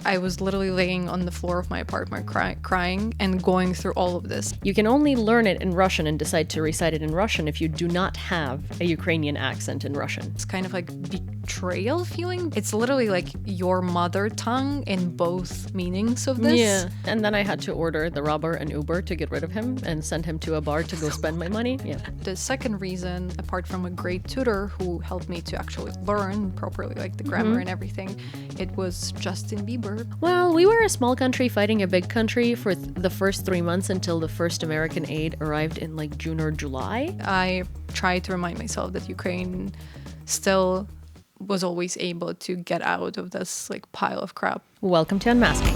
I was literally laying on the floor of my apartment crying and going through all of this. You can only learn it in Russian and decide to recite it in Russian if you do not have a Ukrainian accent in Russian. It's kind of like betrayal feeling. It's literally like your mother tongue in both meanings of this. Yeah, and then I had to order the robber an Uber to get rid of him and send him to a bar to go spend my money. Yeah. The second reason, apart from a great tutor who helped me to actually learn properly, like the grammar and everything, it was Justin Bieber. Well, we were a small country fighting a big country for the first 3 months until the first American aid arrived in like June or July. I tried to remind myself that Ukraine still was always able to get out of this like pile of crap. Welcome to Unmasking.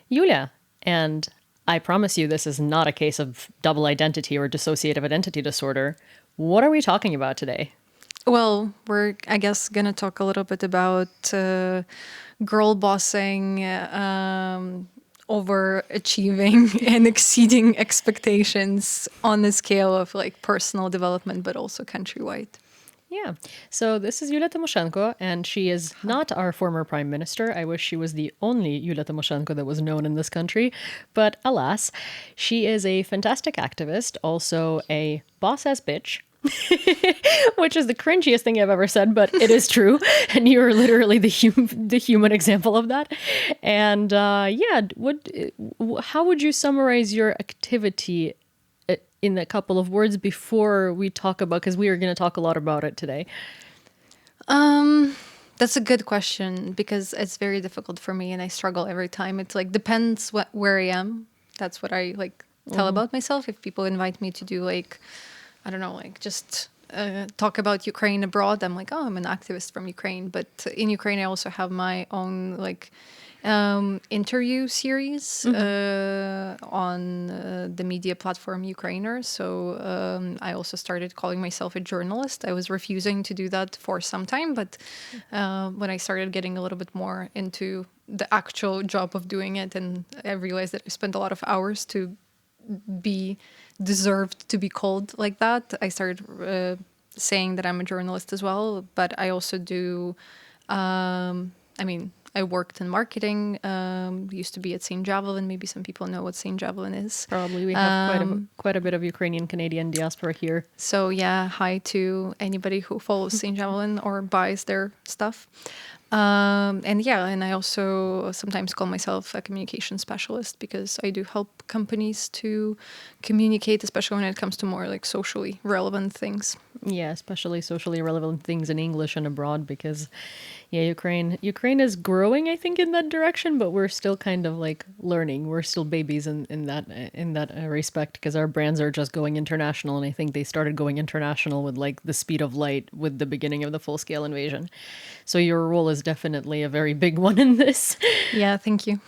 Yulia, and I promise you this is not a case of double identity or dissociative identity disorder. What are we talking about today? Well, we're, I guess, going to talk a little bit about girl bossing, overachieving and exceeding expectations on the scale of like personal development, but also countrywide. Yeah. So this is Yulia Tymoshenko, and she is not our former prime minister. I wish she was the only Yulia Tymoshenko that was known in this country. But alas, she is a fantastic activist, also a boss-ass bitch, which is the cringiest thing I've ever said, but it is true. And you're literally the human example of that. And how would you summarize your activity in a couple of words before we talk about, because we are going to talk a lot about it today? That's a good question because it's very difficult for me and I struggle every time. It's like depends where I am. That's what I like tell about myself. If people invite me to do like, I don't know, like just talk about Ukraine abroad, I'm like, oh, I'm an activist from Ukraine. But in Ukraine, I also have my own like interview series on the media platform Ukrainer. So I also started calling myself a journalist. I was refusing to do that for some time, but when I started getting a little bit more into the actual job of doing it, and I realized that I spent a lot of hours to be deserved to be called like that, I started saying that I'm a journalist as well. But I also do, I worked in marketing, used to be at St. Javelin. Maybe some people know what St. Javelin is. Probably. We have quite a bit of Ukrainian Canadian diaspora here. So yeah, hi to anybody who follows St. Javelin or buys their stuff. And I also sometimes call myself a communication specialist because I do help companies to communicate, especially when it comes to more like socially relevant things. Yeah, especially socially relevant things in English and abroad, because Ukraine is growing, I think, in that direction, but we're still kind of like learning. We're still babies in that respect, because our brands are just going international, and I think they started going international with like the speed of light with the beginning of the full-scale invasion. So your role is definitely a very big one in this. Yeah, thank you.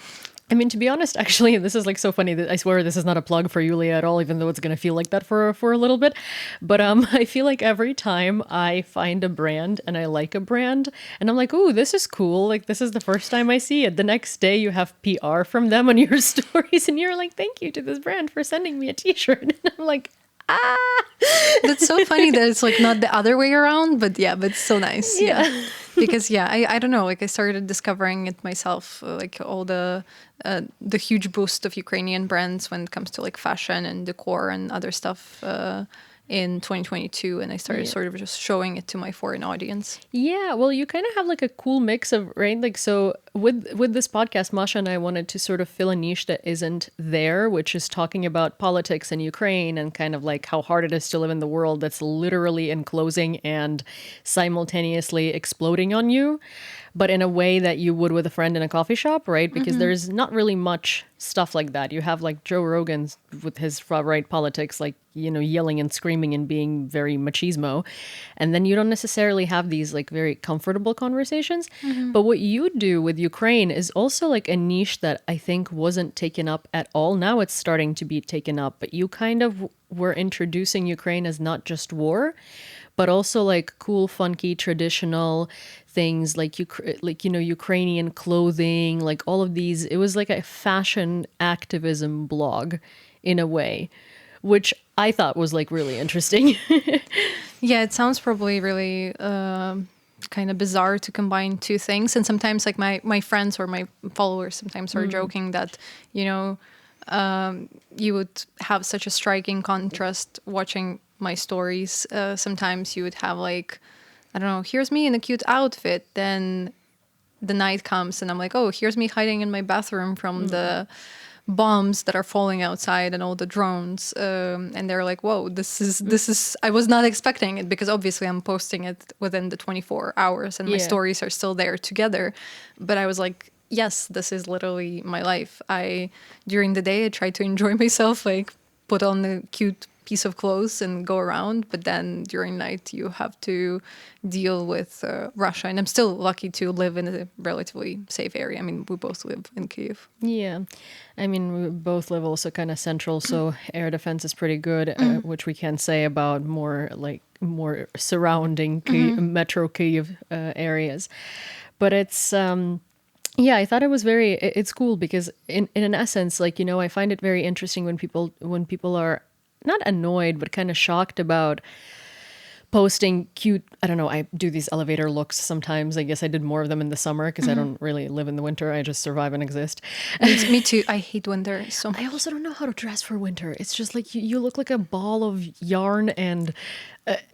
I mean, to be honest, actually, this is like so funny that I swear this is not a plug for Yulia at all, even though it's going to feel like that for a little bit. But I feel like every time I find a brand and I like a brand and I'm like, ooh, this is cool. Like, this is the first time I see it. The next day you have PR from them on your stories and you're like, thank you to this brand for sending me a t-shirt. And I'm like, That's so funny that it's like not the other way around, but it's so nice. Yeah. Because I don't know, like I started discovering it myself, like all the huge boost of Ukrainian brands when it comes to like fashion and decor and other stuff in 2022, and I started sort of just showing it to my foreign audience. Yeah, well, you kind of have like a cool mix of, right? Like, so with this podcast, Masha and I wanted to sort of fill a niche that isn't there, which is talking about politics in Ukraine and kind of like how hard it is to live in the world that's literally enclosing and simultaneously exploding on you, but in a way that you would with a friend in a coffee shop, right? Because there's not really much stuff like that. You have like Joe Rogan with his far-right politics, like, you know, yelling and screaming and being very machismo. And then you don't necessarily have these like very comfortable conversations. But what you do with Ukraine is also like a niche that I think wasn't taken up at all. Now it's starting to be taken up, but you kind of were introducing Ukraine as not just war, but also like cool, funky, traditional things like Ukrainian clothing, like all of these. It was like a fashion activism blog in a way, which I thought was like really interesting. Yeah, it sounds probably really kind of bizarre to combine two things. And sometimes, like my friends or my followers, sometimes are joking that you would have such a striking contrast watching my stories. Sometimes you would have like, I don't know, here's me in a cute outfit. Then the night comes and I'm like, oh, here's me hiding in my bathroom from the bombs that are falling outside and all the drones. And they're like, whoa, this is, I was not expecting it, because obviously I'm posting it within the 24 hours and my Yeah. stories are still there together. But I was like, yes, this is literally my life. During the day, I try to enjoy myself, like put on the cute piece of clothes and go around, but then during night you have to deal with Russia, and I'm still lucky to live in a relatively safe area. I mean, we both live in Kyiv. Yeah. I mean, we both live also kind of central, so air defense is pretty good, which we can say about more surrounding Metro Kyiv areas. But it's, yeah, I thought it was it's cool because in an essence, like, I find it very interesting when people are not annoyed, but kind of shocked about posting cute, I don't know, I do these elevator looks sometimes. I guess I did more of them in the summer because I don't really live in the winter. I just survive and exist. Me too. I hate winter so much. I also don't know how to dress for winter. It's just like you look like a ball of yarn and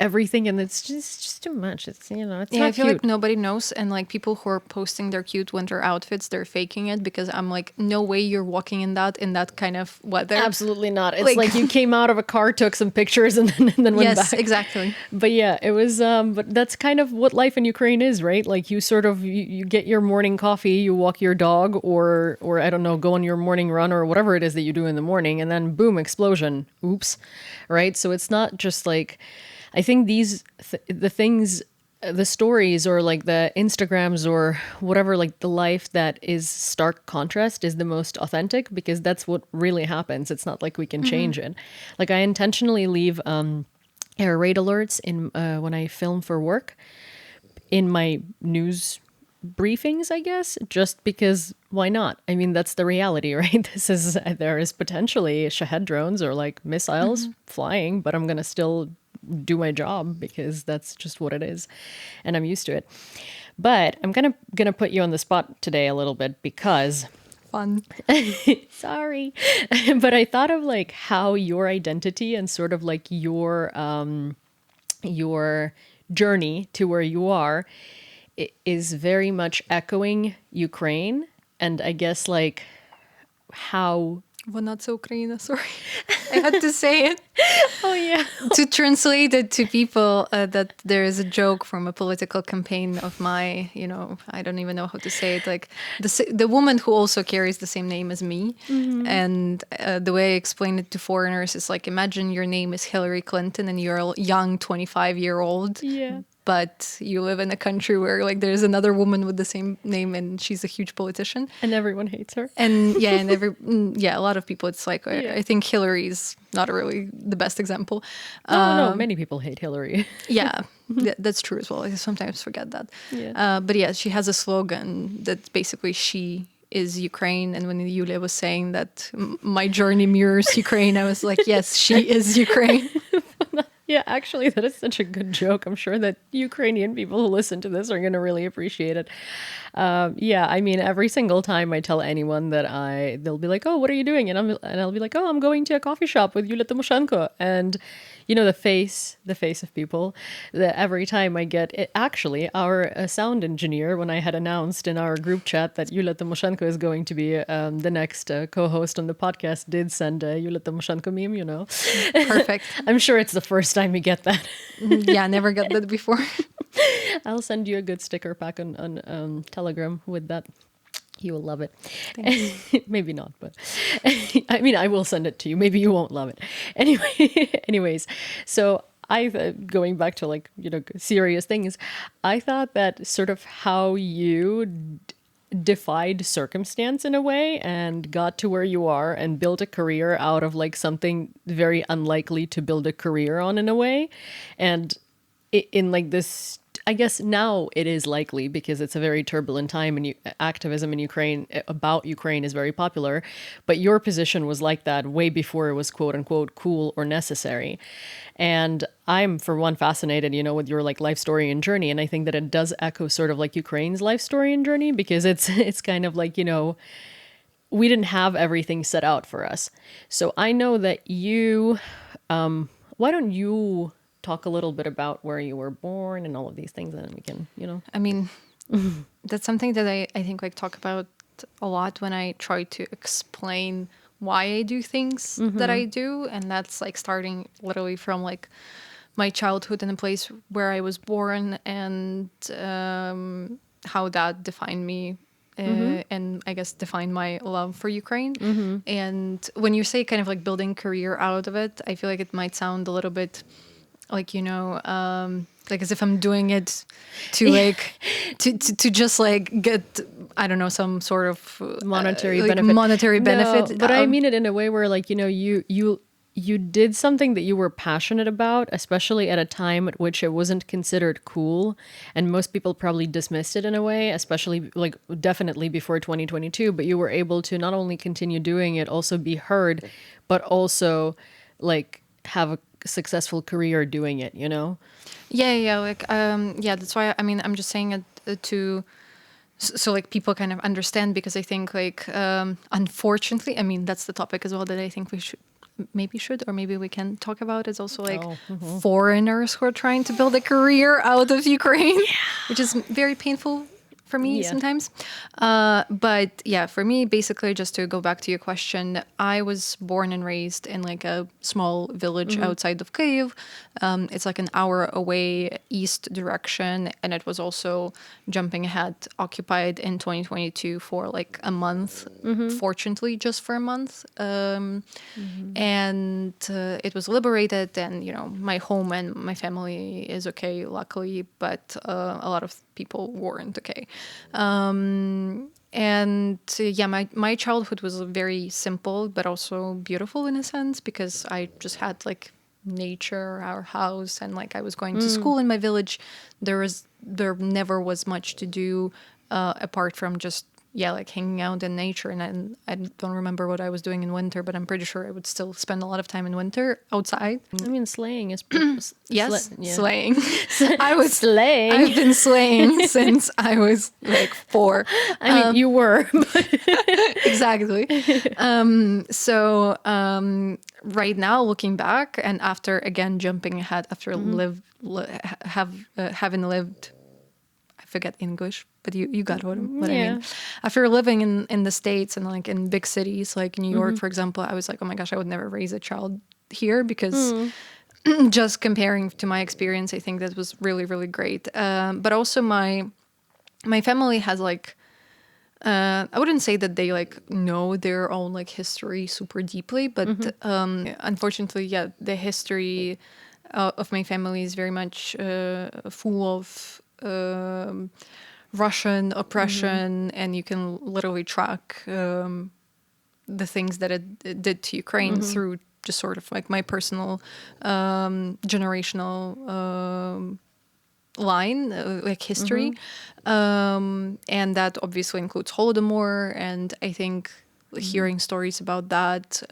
everything, and it's just too much. It's, it's Yeah, not I feel cute. like nobody knows, and like people who are posting their cute winter outfits, they're faking it, because I'm like, no way you're walking in that kind of weather. Absolutely not. It's Like- like you came out of a car, took some pictures, and then went Yes, back. exactly. But yeah, it was. But that's kind of what life in Ukraine is, right? Like you sort of you get your morning coffee, you walk your dog, or I don't know, go on your morning run or whatever it is that you do in the morning, and then boom, explosion. Oops, right? So it's not just like, I think the things, the stories or like the Instagrams or whatever, like the life that is stark contrast is the most authentic, because that's what really happens. It's not like we can change it. Like I intentionally leave air raid alerts in when I film for work in my news briefings, I guess, just because why not? I mean, that's the reality, right? There is potentially Shahed drones or like missiles flying, but I'm going to still do my job because that's just what it is. And I'm used to it. But I'm gonna put you on the spot today a little bit because Fun. sorry. But I thought of like how your identity and sort of like your journey to where you are is very much echoing Ukraine. And I guess like how... Вона це Україна, sorry. I had to say it. Oh, yeah. To translate it to people, that there is a joke from a political campaign of my, I don't even know how to say it, like the woman who also carries the same name as me. And the way I explain it to foreigners is like, imagine your name is Hillary Clinton and you're a young 25-year-old. Yeah. But you live in a country where like there's another woman with the same name and she's a huge politician. And everyone hates her. And a lot of people, it's like, I think Hillary is not really the best example. No, many people hate Hillary. Yeah, that's true as well. I sometimes forget that. Yeah. But yeah, she has a slogan that basically she is Ukraine. And when Yulia was saying that my journey mirrors Ukraine, I was like, yes, she is Ukraine. Yeah, actually, that is such a good joke. I'm sure that Ukrainian people who listen to this are going to really appreciate it. Yeah, I mean, every single time I tell anyone that they'll be like, "Oh, what are you doing?" And I'll be like, "Oh, I'm going to a coffee shop with Yulia Tymoshenko." And the face of people. That every time I get it, actually, our sound engineer, when I had announced in our group chat that Yulia Tymoshenko is going to be the next co-host on the podcast, did send a Yulia Tymoshenko meme. Perfect. I'm sure it's the first time we get that. Yeah, I never got that before. I'll send you a good sticker pack on Telegram with that. You will love it. Maybe not, but I mean, I will send it to you. Maybe you won't love it. Anyways, so going back to like, serious things, I thought that sort of how you defied circumstance in a way and got to where you are and built a career out of like something very unlikely to build a career on in a way. And in like this I guess now it is likely because it's a very turbulent time, and activism in Ukraine about Ukraine is very popular. But your position was like that way before it was quote unquote cool or necessary. And I'm, for one, fascinated, with your like life story and journey. And I think that it does echo sort of like Ukraine's life story and journey, because it's kind of like, we didn't have everything set out for us. So I know that why don't you talk a little bit about where you were born and all of these things, and then we can. I mean, that's something that I think like talk about a lot when I try to explain why I do things that I do. And that's like starting literally from like my childhood in the place where I was born, and how that defined me. And I guess define my love for Ukraine. And when you say kind of like building career out of it, I feel like it might sound a little bit like, like as if I'm doing it to like, to just like get, I don't know, some sort of monetary like benefit. monetary benefit. No, but I mean it in a way where like, you did something that you were passionate about, especially at a time at which it wasn't considered cool. And most people probably dismissed it in a way, especially like definitely before 2022. But you were able to not only continue doing it, also be heard, but also like have a successful career doing it, Yeah. Like, yeah, that's why, I mean, I'm just saying it to, so like people kind of understand, because I think like, unfortunately, I mean, that's the topic as well that I think we should, or maybe we can talk about, is also like foreigners who are trying to build a career out of Ukraine, which is very painful for me sometimes. But yeah, for me, basically, just to go back to your question, I was born and raised in like a small village outside of Kyiv. It's like an hour away east direction. And it was also, jumping ahead, occupied in 2022 for like a month, fortunately, just for a month. And it was liberated, and, my home and my family is okay, luckily, but a lot of people weren't okay. Yeah, my childhood was very simple, but also beautiful in a sense, because I just had like nature, our house, and like I was going to school in my village. There never was much to do apart from just like hanging out in nature. And I don't remember what I was doing in winter, but I'm pretty sure I would still spend a lot of time in winter outside. I mean, slaying is Yes, slaying. Slaying. I've been slaying since I was like 4. I mean, you were. Exactly. Right now, looking back, and after again jumping ahead, after having lived, I forget English, but you got what I mean. After living in the States and like in big cities like New York, for example, I was like, oh my gosh, I would never raise a child here, because just comparing to my experience, I think that was really, really great. But also my family has like, I wouldn't say that they like know their own like history super deeply, but unfortunately, the history of my family is very much full of Russian oppression, and you can literally track the things that it did to Ukraine through just sort of like my personal generational line, like history. And that obviously includes Holodomor. And I think hearing stories about that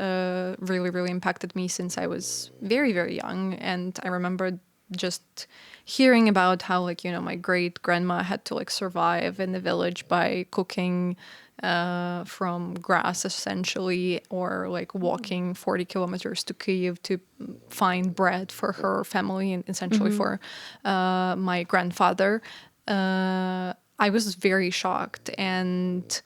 really, really impacted me since I was very, very young. And I remember just hearing about how like, my great grandma had to like survive in the village by cooking from grass essentially, or like walking 40 kilometers to Kyiv to find bread for her family, and essentially for my grandfather. I was very shocked, and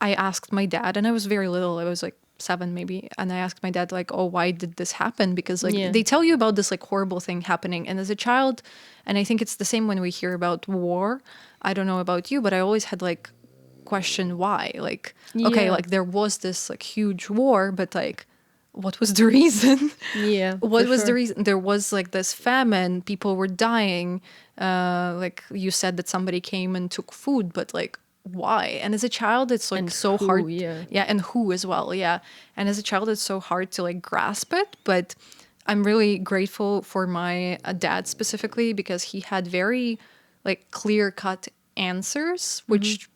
I asked my dad, and I was very little, I was like 7 maybe, and I asked my dad like, oh, why did this happen? Because like they tell you about this like horrible thing happening, and as a child, and I think it's the same when we hear about war, I don't know about you, but I always had like question why, like okay, like there was this like huge war, but like what was the reason? What was the reason? There was like this famine, people were dying, like you said that somebody came and took food, but like why? And as a child, it's like so hard. And who as well. And as a child, it's so hard to like grasp it. But I'm really grateful for my dad specifically, because he had very like clear cut answers, which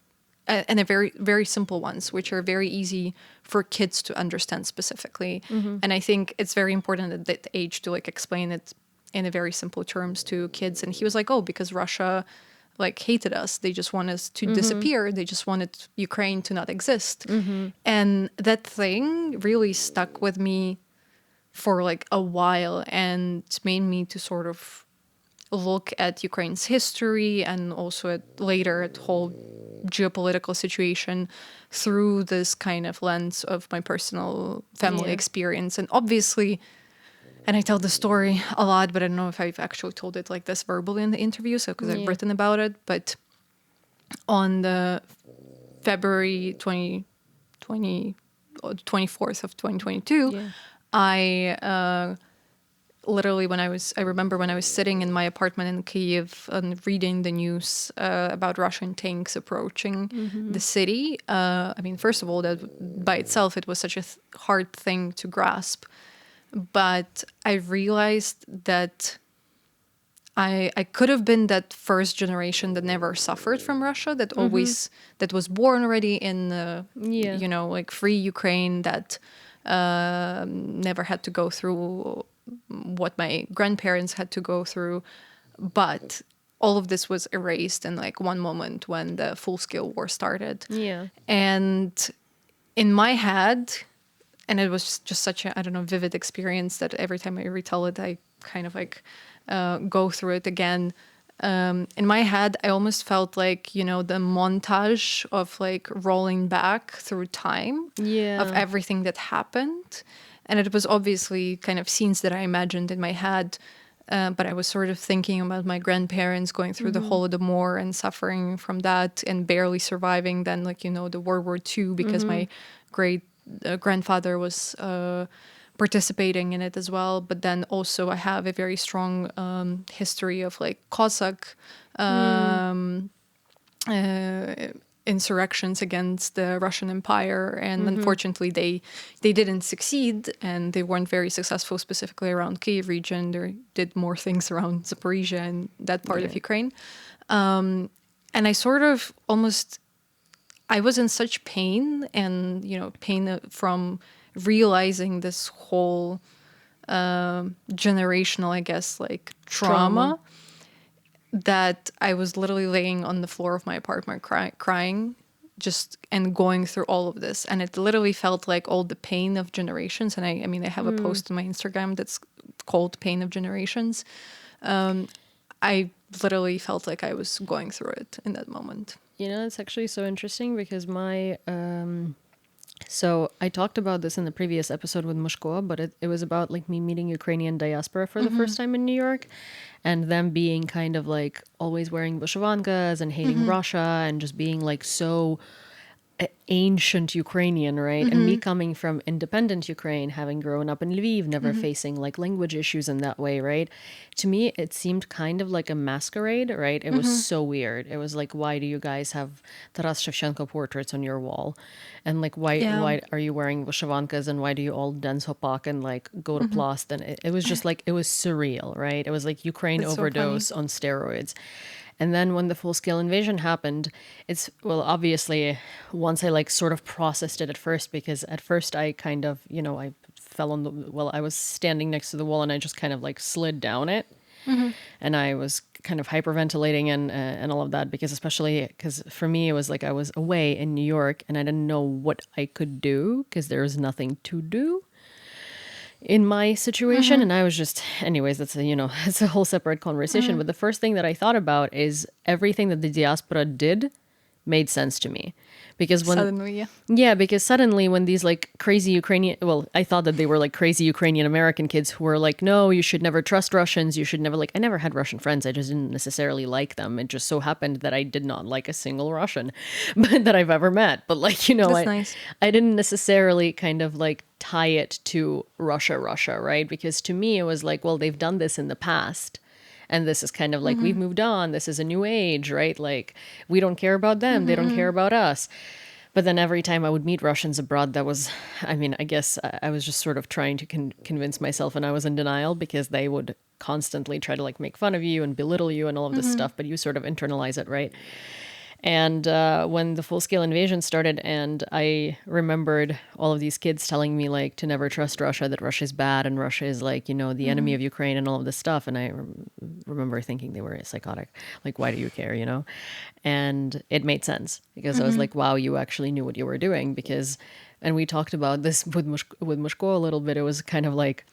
and a very very simple ones, which are very easy for kids to understand specifically. And I think it's very important at that age to like explain it in a very simple terms to kids. And he was like, oh, because Russia like hated us, they just want us to disappear, they just wanted Ukraine to not exist. And that thing really stuck with me for like a while, and made me to sort of look at Ukraine's history and also at later at whole geopolitical situation through this kind of lens of my personal family experience. And obviously, and I tell the story a lot, but I don't know if I've actually told it like this verbally in the interview, so because I've written about it. But on the February 2020, 24th of 2022, I literally I remember when I was sitting in my apartment in Kyiv and reading the news about Russian tanks approaching the city. I mean, first of all, that by itself, it was such a hard thing to grasp. But I realized that I could have been that first generation that never suffered from Russia, that always, that was born already in, you know, like free Ukraine, that never had to go through what my grandparents had to go through. But all of this was erased in like one moment when the full-scale war started. And in my head, and it was just such a, I don't know, vivid experience that every time I retell it, I kind of like go through it again. In my head, I almost felt like, you know, the montage of like rolling back through time of everything that happened. And it was obviously kind of scenes that I imagined in my head. But I was sort of thinking about my grandparents going through the Holodomor and suffering from that and barely surviving then, like, you know, the World War II, because my great grandfather was participating in it as well. But then also I have a very strong history of like Cossack insurrections against the Russian Empire, and unfortunately they didn't succeed, and they weren't very successful specifically around Kyiv region. They did more things around Zaporizhia and that part of Ukraine. And I sort of almost, I was in such pain, and you know, pain from realizing this whole generational, I guess, like trauma, that I was literally laying on the floor of my apartment crying, just, and going through all of this. And it literally felt like all the pain of generations. And I mean, I have a post on my Instagram that's called Pain of Generations. I literally felt like I was going through it in that moment. You know, it's actually so interesting because my, so I talked about this in the previous episode with Mushko, but it was about like me meeting Ukrainian diaspora for the first time in New York, and them being kind of like always wearing vyshyvankas and hating Russia and just being like so ancient Ukrainian, right? And me coming from independent Ukraine, having grown up in Lviv, never facing like language issues in that way, right? To me, it seemed kind of like a masquerade, right? It was so weird. It was like, why do you guys have Taras Shevchenko portraits on your wall? And like, why are you wearing vyshyvankas, and why do you all dance hopak and like go to Plast? And it was just like, it was surreal, right? It was like Ukraine That's overdose on steroids. And then when the full-scale invasion happened, it's, well, obviously, once I like sort of processed it at first, because at first I kind of, you know, I fell on the, well, I was standing next to the wall and I just kind of like slid down it. And I was kind of hyperventilating and all of that, because especially because for me, it was like I was away in New York and I didn't know what I could do because there was nothing to do in my situation. And I was just, anyways, that's a, you know, it's a whole separate conversation. But the first thing that I thought about is everything that the diaspora did made sense to me. Because when Suddenly, because suddenly when these like crazy Ukrainian, well, I thought that they were like crazy Ukrainian American kids who were like, no, you should never trust Russians. You should never, like, I never had Russian friends. I just didn't necessarily like them. It just so happened that I did not like a single Russian that I've ever met. But like, you know, nice. I didn't necessarily kind of like tie it to Russia, right? Because to me, it was like, well, they've done this in the past. And this is kind of like, we've moved on. This is a new age, right? Like, we don't care about them. They don't care about us. But then every time I would meet Russians abroad, that was, I mean, I guess I was just sort of trying to convince myself, and I was in denial because they would constantly try to like make fun of you and belittle you and all of this stuff, but you sort of internalize it, right? And when the full-scale invasion started, and I remembered all of these kids telling me like to never trust Russia, that Russia is bad and Russia is like, you know, the enemy of Ukraine and all of this stuff. And I remember thinking they were psychotic. Like, why do you care, you know? And it made sense because I was like, wow, you actually knew what you were doing. Because, and we talked about this with Mushko a little bit. It was kind of like,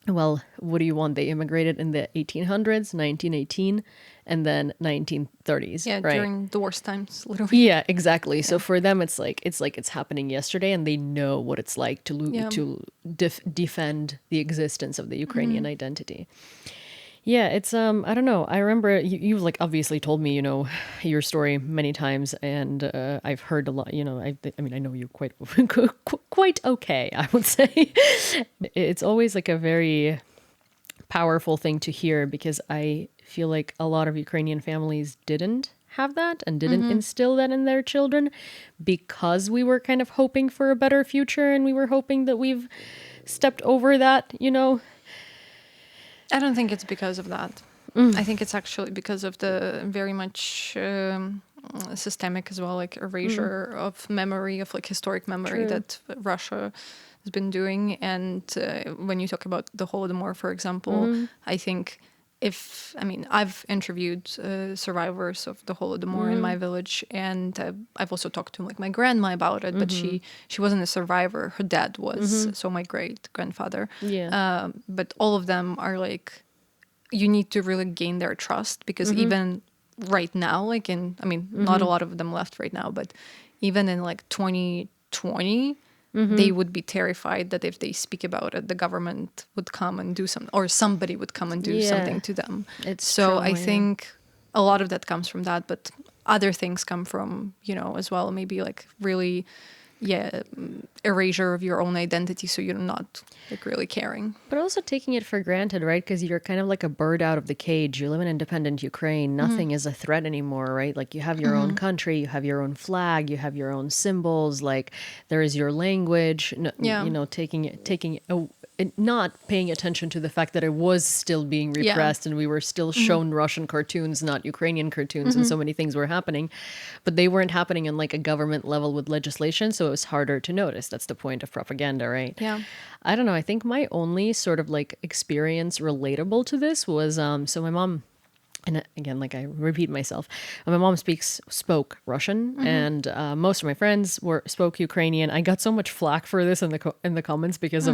well, what do you want? They immigrated in the 1800s, 1918, and then 1930s. Yeah, right? during the worst times, literally. Yeah, exactly. So for them, it's like it's happening yesterday, and they know what it's like to defend the existence of the Ukrainian identity. Yeah, it's I don't know. I remember you've like obviously told me, you know, your story many times, and I've heard a lot. You know, I mean, I know you quite quite okay, I would say. It's always like a very powerful thing to hear because I feel like a lot of Ukrainian families didn't have that and didn't instill that in their children because we were kind of hoping for a better future and we were hoping that we've stepped over that, you know. I don't think it's because of that. I think it's actually because of the very much systemic as well, like erasure of memory, of like historic memory that Russia has been doing. And when you talk about the Holodomor, for example, I think I've interviewed survivors of the Holodomor in my village, and I've also talked to like my grandma about it, but she wasn't a survivor. Her dad was, so my great grandfather. Yeah. But all of them are like, you need to really gain their trust because even right now, like not a lot of them left right now, but even in like 2020, they would be terrified that if they speak about it, the government would come and do something, or somebody would come and do something to them. I think a lot of that comes from that, but other things come from, you know, as well, maybe like really, erasure of your own identity, so you're not like really caring. But also taking it for granted, right? Because you're kind of like a bird out of the cage. You live in independent Ukraine. Nothing is a threat anymore, right? Like you have your own country, you have your own flag, you have your own symbols. Like there is your language. You know, not paying attention to the fact that it was still being repressed and we were still shown Russian cartoons, not Ukrainian cartoons, and so many things were happening, but they weren't happening on like a government level with legislation, so it was harder to notice. That's the point of propaganda, right? Yeah. I don't know. I think my only sort of like experience relatable to this was, so my mom, and again, like I repeat myself, my mom spoke Russian, and most of my friends spoke Ukrainian. I got so much flack for this in the comments because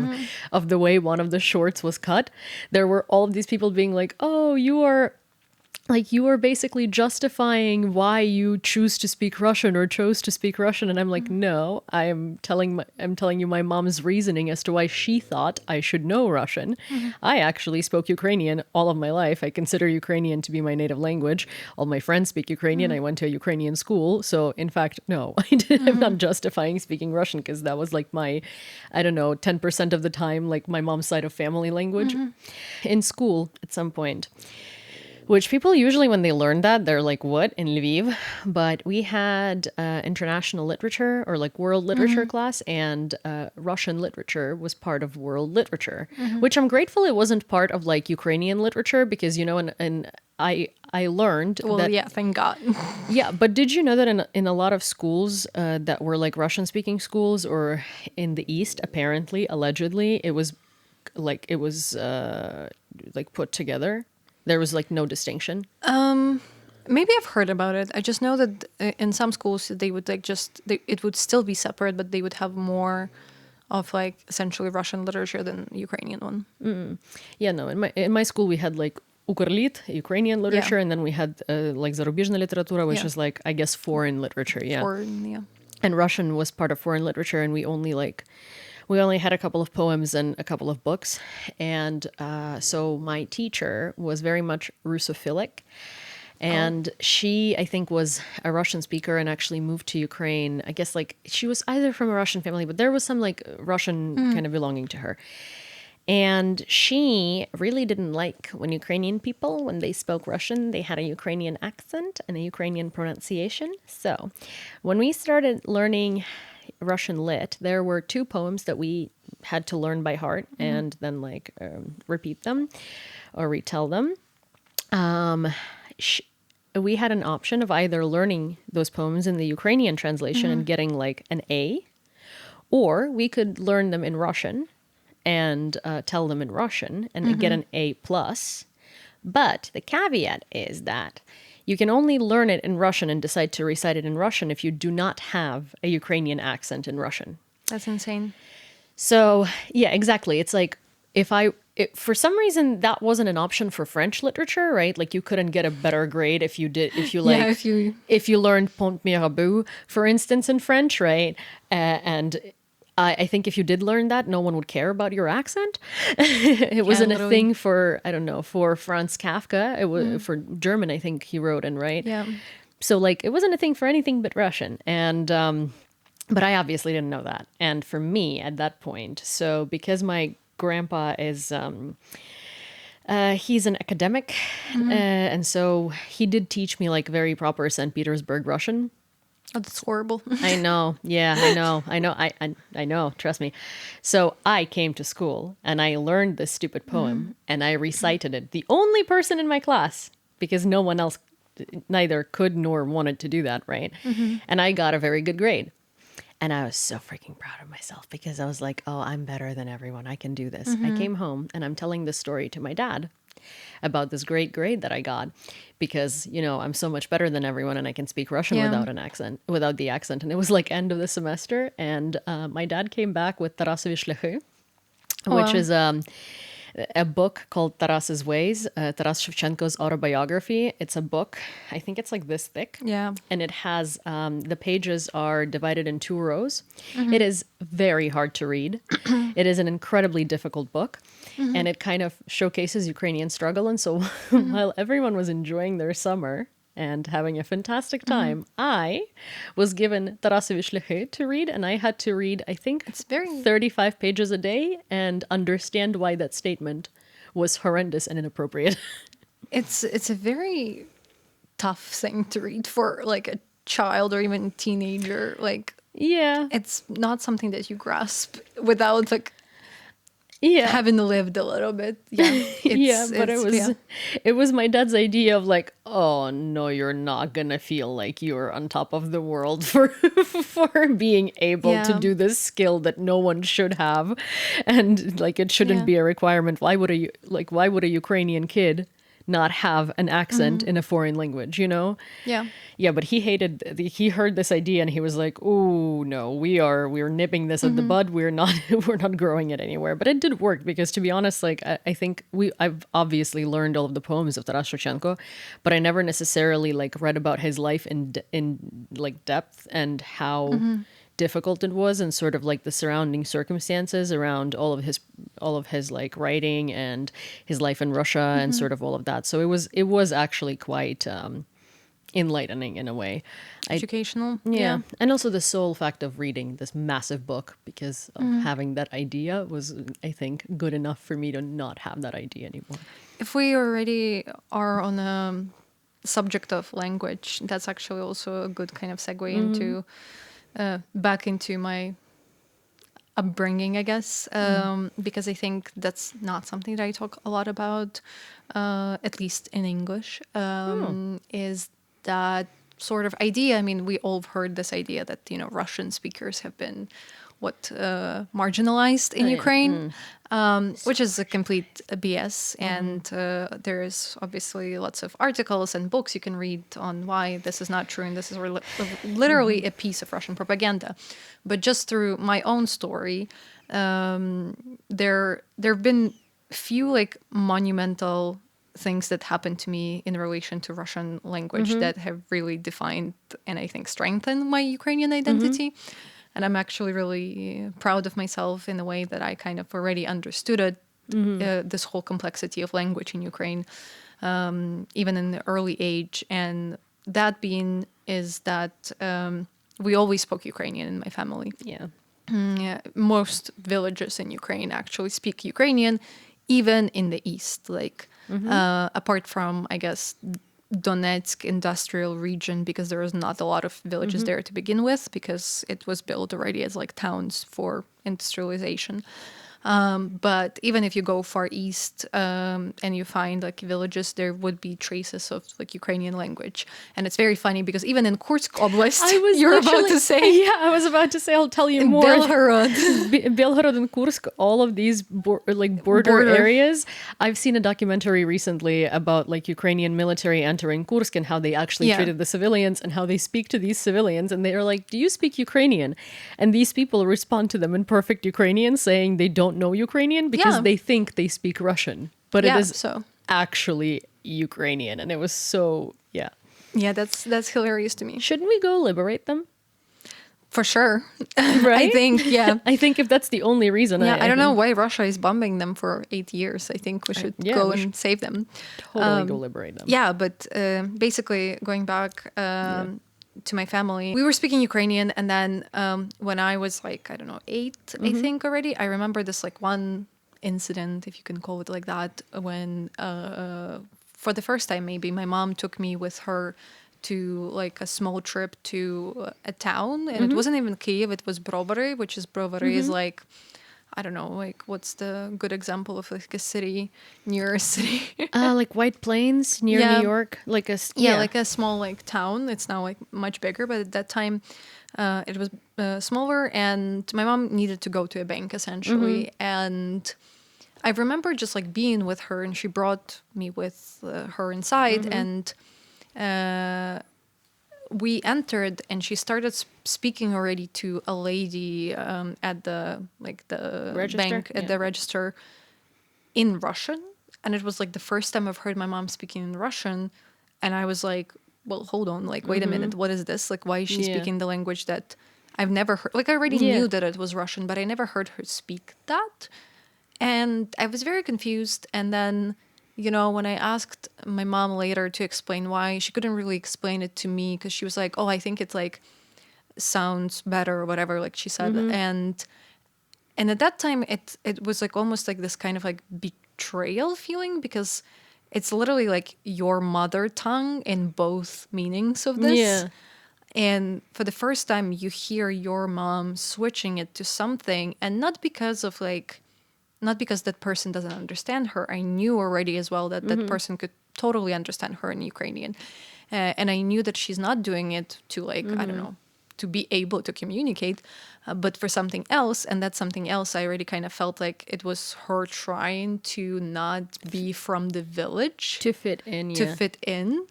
of the way one of the shorts was cut. There were all of these people being like, "Oh, you are basically justifying why you choose to speak Russian or chose to speak Russian." And I'm like, no, I'm telling you my mom's reasoning as to why she thought I should know Russian. I actually spoke Ukrainian all of my life. I consider Ukrainian to be my native language. All my friends speak Ukrainian. I went to a Ukrainian school. So in fact, no, I'm not justifying speaking Russian because that was like my, I don't know, 10% of the time, like my mom's side of family language in school at some point. Which people usually, when they learn that, they're like, what, in Lviv? But we had international literature or like world literature class, and Russian literature was part of world literature, which I'm grateful it wasn't part of like Ukrainian literature because, you know, and I learned that... yeah, thank God. Yeah, but did you know that in a lot of schools that were like Russian-speaking schools or in the East, apparently, allegedly, it was like put together? There was like no distinction. Maybe I've heard about it. I just know that in some schools they would like it would still be separate, but they would have more of like essentially Russian literature than Ukrainian one. Yeah, no. In my school we had like Ukrlit, Ukrainian literature, and then we had like зарубежная литература, which is like, I guess, foreign literature. Yeah. Foreign, yeah. And Russian was part of foreign literature, and we only had a couple of poems and a couple of books. And so my teacher was very much Russophilic. And she, I think, was a Russian speaker and actually moved to Ukraine. I guess like she was either from a Russian family, but there was some like Russian kind of belonging to her. And she really didn't like when Ukrainian people, when they spoke Russian, they had a Ukrainian accent and a Ukrainian pronunciation. So when we started learning Russian lit, there were two poems that we had to learn by heart and then repeat them or retell them. We had an option of either learning those poems in the Ukrainian translation and getting like an A, or we could learn them in Russian and tell them in Russian and get an A plus. But the caveat is that you can only learn it in Russian and decide to recite it in Russian if you do not have a Ukrainian accent in Russian. That's insane. So, yeah, exactly. It's like for some reason that wasn't an option for French literature, right? Like you couldn't get a better grade if you learned Pont Mirabeau, for instance, in French, right? And I think if you did learn that, no one would care about your accent. It wasn't a thing for, I don't know, for Franz Kafka. It was for German, I think he wrote in, right? Yeah. So like it wasn't a thing for anything but Russian. And but I obviously didn't know that. And for me at that point, so because my grandpa is he's an academic, and so he did teach me like very proper St. Petersburg Russian. Oh, that's horrible. I know. Yeah, I know. I know. Trust me. So I came to school and I learned this stupid poem and I recited it. The only person in my class, because no one else neither could nor wanted to do that, right? And I got a very good grade. And I was so freaking proud of myself because I was like, oh, I'm better than everyone. I can do this. I came home and I'm telling this story to my dad about this great grade that I got because, you know, I'm so much better than everyone and I can speak Russian without the accent. And it was like end of the semester. And my dad came back with Tarasovy Shlyakhy, which is a book called Taras's Ways, Taras Shevchenko's autobiography. It's a book, I think it's like this thick. Yeah. And it has, the pages are divided in 2 rows. It is very hard to read. It is an incredibly difficult book. And it kind of showcases Ukrainian struggle. And so while everyone was enjoying their summer and having a fantastic time, I was given Tarasovy Shlyakhy to read, and I had to read, I think, 35 pages a day and understand why that statement was horrendous and inappropriate. It's a very tough thing to read for like a child or even teenager. Like, yeah, it's not something that you grasp without like having lived a little bit. But it was my dad's idea of like, oh no, you're not gonna feel like you're on top of the world for for being able to do this skill that no one should have, and like it shouldn't be a requirement. Why would a Ukrainian kid not have an accent in a foreign language, you know? Yeah, but he heard this idea and he was like, "Oh no, we're nipping this at the bud. We're not growing it anywhere." But it did work because, to be honest, like I think I've obviously learned all of the poems of Taras Shevchenko, but I never necessarily like read about his life in like depth and how difficult it was and sort of like the surrounding circumstances around all of his like writing and his life in Russia and sort of all of that. So it was actually quite enlightening in a way. Educational. Yeah. And also the sole fact of reading this massive book because of having that idea was, I think, good enough for me to not have that idea anymore. If we already are on a subject of language, that's actually also a good kind of segue into back into my upbringing, I guess, because I think that's not something that I talk a lot about, at least in English, is that sort of idea. I mean, we all have heard this idea that, you know, Russian speakers have been marginalized in Ukraine, which is a complete BS. And there's obviously lots of articles and books you can read on why this is not true. And this is literally a piece of Russian propaganda. But just through my own story, there have been few like monumental things that happened to me in relation to Russian language that have really defined and I think strengthened my Ukrainian identity. And I'm actually really proud of myself in the way that I kind of already understood it, this whole complexity of language in Ukraine, even in the early age. And that being is that we always spoke Ukrainian in my family. Yeah. Yeah, most villages in Ukraine actually speak Ukrainian, even in the east. Like, apart from, I guess, Donetsk industrial region, because there is not a lot of villages there to begin with, because it was built already as like towns for industrialization. But even if you go far east and you find like villages, there would be traces of like Ukrainian language. And it's very funny because even in Kursk Oblast, you're about to say. Yeah, I was about to say, I'll tell you In more. Belgorod. Belgorod and Kursk, all of these border areas. I've seen a documentary recently about like Ukrainian military entering Kursk and how they actually treated the civilians and how they speak to these civilians. And they are like, do you speak Ukrainian? And these people respond to them in perfect Ukrainian, saying they don't know Ukrainian because they think they speak Russian. But it is actually Ukrainian. And it was so, Yeah, that's hilarious to me. Shouldn't we go liberate them? For sure. Right? I think, yeah. I think if that's the only reason. Yeah, I don't know why Russia is bombing them for 8 years. I think we should go and save them. Totally go liberate them. Yeah, but basically going back to my family, we were speaking Ukrainian. And then when I was like, I don't know, 8, I think already, I remember this like one incident, if you can call it like that, when for the first time, maybe my mom took me with her to like a small trip to a town, and it wasn't even Kyiv, it was Brovary, which is is like, I don't know, like what's the good example of like a city near a city? Like White Plains near New York, like like a small like town. It's now like much bigger, but at that time it was smaller, and my mom needed to go to a bank essentially, and I remember just like being with her, and she brought me with her inside, and we entered, and she started speaking already to a lady at the bank at the register in Russian, and it was like the first time I've heard my mom speaking in Russian, and I was like, well, hold on, like wait a minute, what is this? Like, why is she speaking the language that I've never heard? Like, I already knew that it was Russian, but I never heard her speak that, and I was very confused. And then, you know, when I asked my mom later to explain why, she couldn't really explain it to me, because she was like, oh, I think it's like sounds better or whatever, like she said. And at that time it was like almost like this kind of like betrayal feeling, because it's literally like your mother tongue in both meanings of this. And for the first time you hear your mom switching it to something, and not because that person doesn't understand her. I knew already as well that that person could totally understand her in Ukrainian. And I knew that she's not doing it to like, I don't know, to be able to communicate, but for something else. And that something else, I already kind of felt like it was her trying to not be from the village. To fit in, To fit in.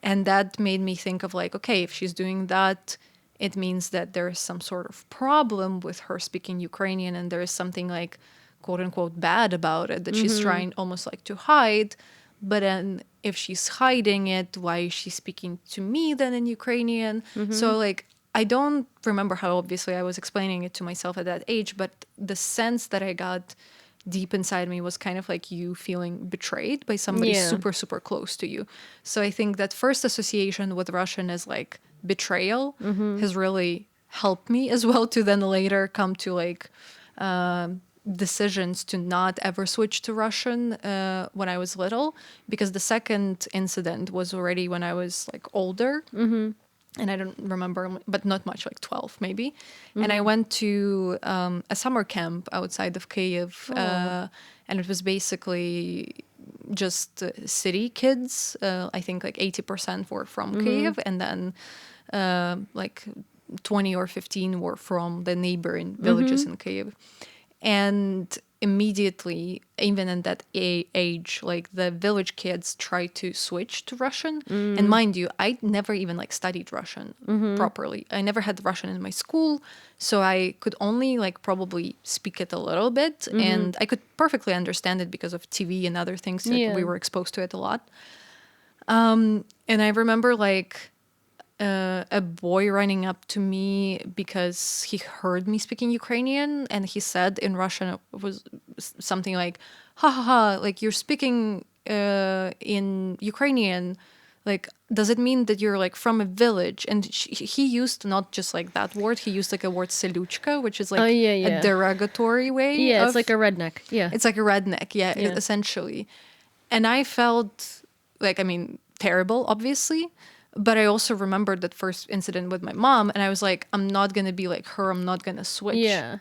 And that made me think of like, okay, if she's doing that, it means that there is some sort of problem with her speaking Ukrainian, and there is something like, quote unquote, bad about it that she's trying almost like to hide. But then if she's hiding it, why is she speaking to me then in Ukrainian? So like, I don't remember how obviously I was explaining it to myself at that age, but the sense that I got deep inside me was kind of like you feeling betrayed by somebody super, super close to you. So I think that first association with Russian as like betrayal has really helped me as well to then later come to like decisions to not ever switch to Russian when I was little, because the second incident was already when I was like older. And I don't remember, but not much, like 12 maybe. And I went to a summer camp outside of Kyiv, and it was basically just city kids. I think like 80% were from Kyiv, and then like 20 or 15 were from the neighboring villages in Kyiv. And immediately, even in that age, like the village kids try to switch to Russian. And mind you, I never even like studied Russian properly. I never had Russian in my school, so I could only like probably speak it a little bit, and I could perfectly understand it because of TV and other things that we were exposed to it a lot. And I remember like a boy running up to me because he heard me speaking Ukrainian, and he said in Russian, it was something like, ha ha ha, like you're speaking in Ukrainian, like, does it mean that you're like from a village? And he used not just like that word, he used like a word seluchka, which is like a derogatory way. Yeah, it's like a redneck. Yeah. It's like a redneck, yeah, essentially. And I felt like, I mean, terrible, obviously. But I also remembered that first incident with my mom, and I was like, I'm not going to be like her. I'm not going to switch. Yeah.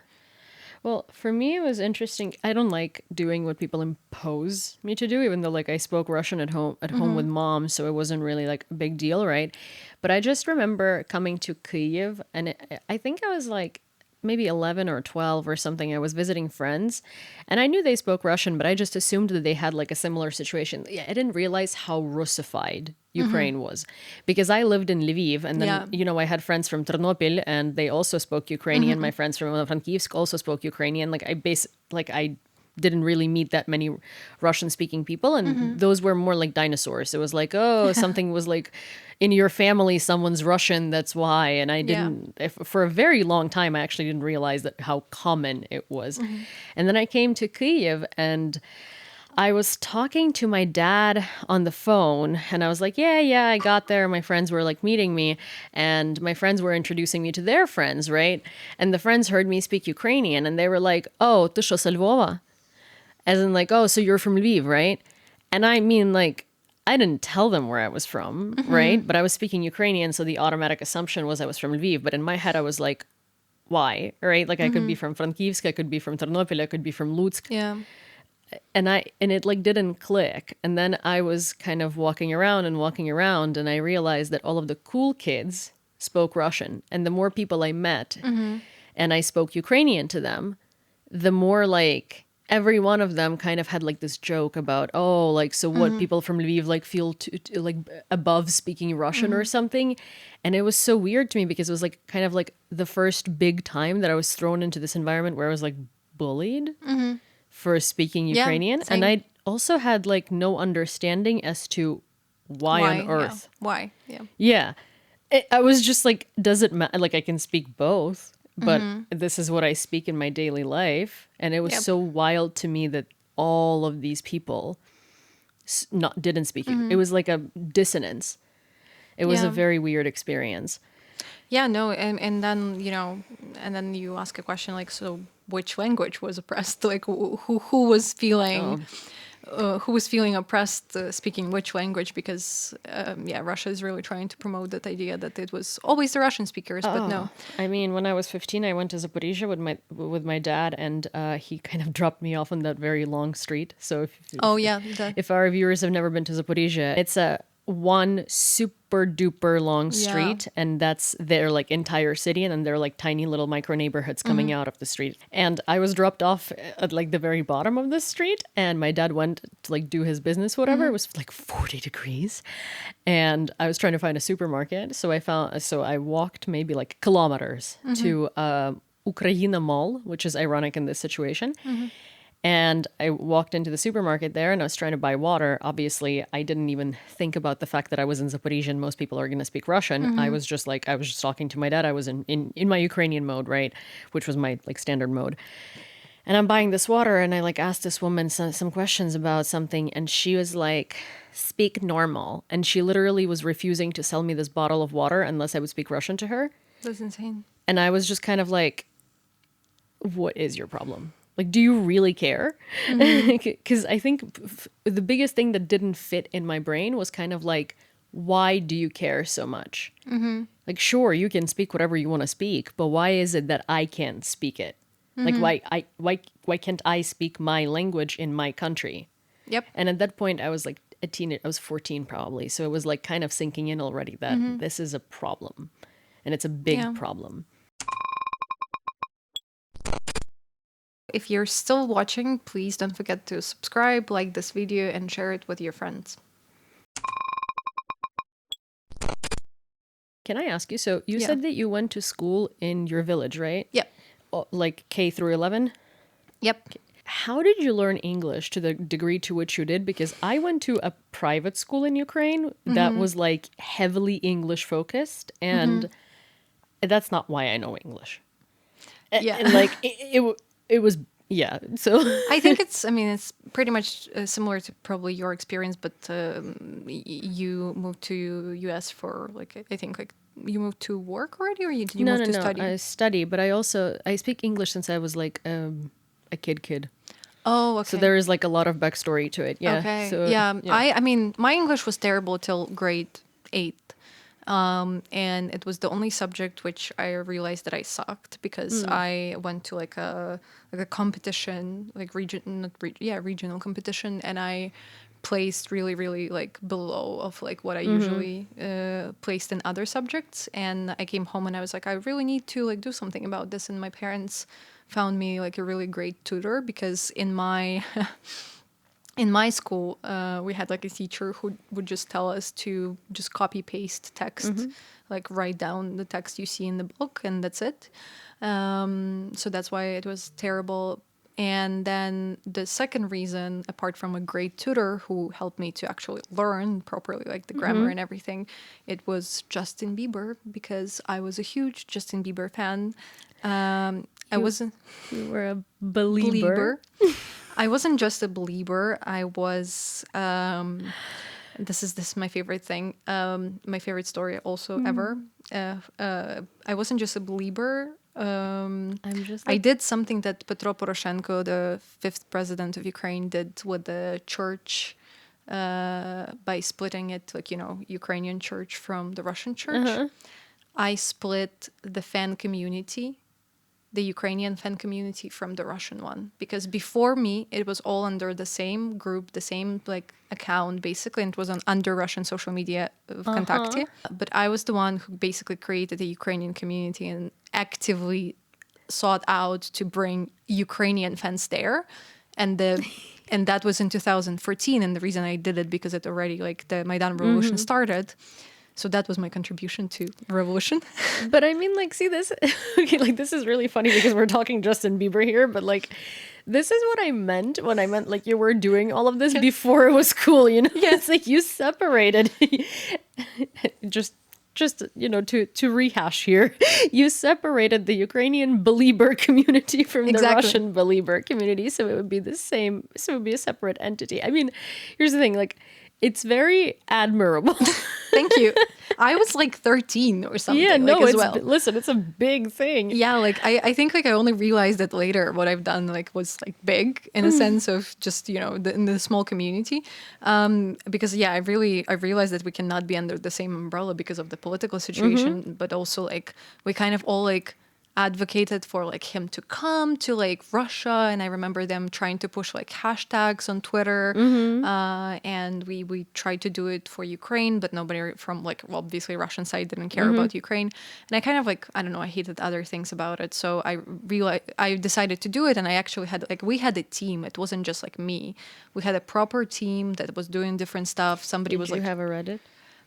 Well, for me, it was interesting. I don't like doing what people impose me to do, even though like I spoke Russian at home with mom, so it wasn't really like a big deal, right? But I just remember coming to Kyiv, and I think I was like maybe 11 or 12 or something. I was visiting friends, and I knew they spoke Russian, but I just assumed that they had like a similar situation. Yeah, I didn't realize how Russified Ukraine was, because I lived in Lviv, and then you know, I had friends from Ternopil and they also spoke Ukrainian. My friends from Frankivsk also spoke Ukrainian. Like I didn't really meet that many Russian speaking people, and those were more like dinosaurs. It was like, oh, something was like in your family, someone's Russian, that's why. And I didn't for a very long time, I actually didn't realize that how common it was. And then I came to Kyiv, and I was talking to my dad on the phone, and I was like, yeah, I got there. My friends were like meeting me, and my friends were introducing me to their friends, right? And the friends heard me speak Ukrainian, and they were like, oh, ty що, з Львова? As in like, oh, so you're from Lviv, right? And I mean, like, I didn't tell them where I was from, right? But I was speaking Ukrainian, so the automatic assumption was I was from Lviv. But in my head, I was like, why, right? Like, I could be from Frankivsk, I could be from Ternopil, I could be from Lutsk. Yeah. And it like didn't click. And then I was kind of walking around, and I realized that all of the cool kids spoke Russian. And the more people I met and I spoke Ukrainian to them, the more like every one of them kind of had like this joke about, oh, like, so what, people from Lviv like feel like above speaking Russian or something. And it was so weird to me, because it was like kind of like the first big time that I was thrown into this environment where I was like bullied for speaking Ukrainian. Same. And I also had like no understanding as to why on earth. Yeah. Why? Yeah. Yeah. I was just like, does it matter? Like, I can speak both, but this is what I speak in my daily life. And it was so wild to me that all of these people didn't speak. It was like a dissonance. It was a very weird experience. Yeah, no, and then, you know, and then you ask a question like, so which language was oppressed? Like, who was feeling oppressed speaking which language? Because Russia is really trying to promote that idea that it was always the Russian speakers, but no. I mean, when I was 15, I went to Zaporizhia with my dad, and he kind of dropped me off on that very long street. So if our viewers have never been to Zaporizhia, it's a one super duper long street, and that's their like entire city, and then there are like tiny little micro neighborhoods coming out of the street. And I was dropped off at like the very bottom of the street, and my dad went to like do his business, whatever. It was like 40 degrees, and I was trying to find a supermarket, so I walked maybe like kilometers to Ukraina Mall, which is ironic in this situation. And I walked into the supermarket there, and I was trying to buy water. Obviously, I didn't even think about the fact that I was in Zaporizhia and most people are going to speak Russian. I was just talking to my dad. I was in my Ukrainian mode, right? Which was my like standard mode. And I'm buying this water, and I like asked this woman some questions about something, and she was like, speak normal. And she literally was refusing to sell me this bottle of water unless I would speak Russian to her. That's insane. And I was just kind of like, what is your problem? Like, do you really care? Because I think the biggest thing that didn't fit in my brain was kind of like, why do you care so much? Like, sure, you can speak whatever you want to speak, but why is it that I can't speak it? Like, why can't I speak my language in my country? Yep. And at that point, I was like a teenager. I was 14 probably. So it was like kind of sinking in already that this is a problem. And it's a big problem. If you're still watching, please don't forget to subscribe, like this video, and share it with your friends. Can I ask you? So you said that you went to school in your village, right? Yep. Like K through 11? Yep. How did you learn English to the degree to which you did? Because I went to a private school in Ukraine that was like heavily English focused, and that's not why I know English. Yeah. And like it was yeah. So I think it's pretty much similar to probably your experience, but you moved to US for like, I think like you moved to work already, or did you no, move no, to no. study? I study, but I speak English since I was like a kid. Oh, So okay. there is like a lot of backstory to it. Yeah. Okay. So Yeah. yeah. I mean, my English was terrible till grade 8. And it was the only subject which I realized that I sucked because I went to like a competition, like regional competition, and I placed really, really like below of like what I usually placed in other subjects. And I came home and I was like, I really need to like do something about this. And my parents found me like a really great tutor, because in my in my school, we had like a teacher who would just tell us to just copy paste text, like write down the text you see in the book, and that's it. So that's why it was terrible. And then the second reason, apart from a great tutor who helped me to actually learn properly, like the grammar and everything, it was Justin Bieber, because I was a huge Justin Bieber fan. I wasn't You were a belieber. Belieber. I wasn't just a believer. I was. This is my favorite thing. My favorite story also ever. I wasn't just a believer. I'm just I like, did something that Petro Poroshenko, the 5th president of Ukraine, did with the church, by splitting it, like, Ukrainian church from the Russian church. I split the fan community, the Ukrainian fan community, from the Russian one, because before me it was all under the same group, the same like account basically, and it was under Russian social media of Kontakte. But I was the one who basically created a Ukrainian community and actively sought out to bring Ukrainian fans there, and and that was in 2014. And the reason I did it because it already like the Maidan revolution started. So that was my contribution to the revolution. but I mean, like, see this, okay, like this is really funny because we're talking Justin Bieber here, but like, this is what I meant when I meant like you were doing all of this before it was cool, you know? Yeah. It's like you separated, just to rehash here, you separated the Ukrainian Belieber community from the Exactly. Russian Belieber community, so it would be the same, so it would be a separate entity. I mean, here's the thing, like, it's very admirable. Thank you. I was like 13 or something. Yeah, no, like, as it's well. Listen, it's a big thing. Yeah, like I think like I only realized that later what I've done like was like big in a sense of just in the small community, because I realized that we cannot be under the same umbrella because of the political situation, but also like we kind of all like advocated for like him to come to like Russia, and I remember them trying to push like hashtags on Twitter, and we tried to do it for Ukraine, but nobody from like obviously Russian side didn't care about Ukraine, and I kind of like, I don't know, I hated other things about it, so I decided to do it, and I actually had like, we had a team. It wasn't just like me. We had a proper team that was doing different stuff. Somebody was Did you like, have a Reddit?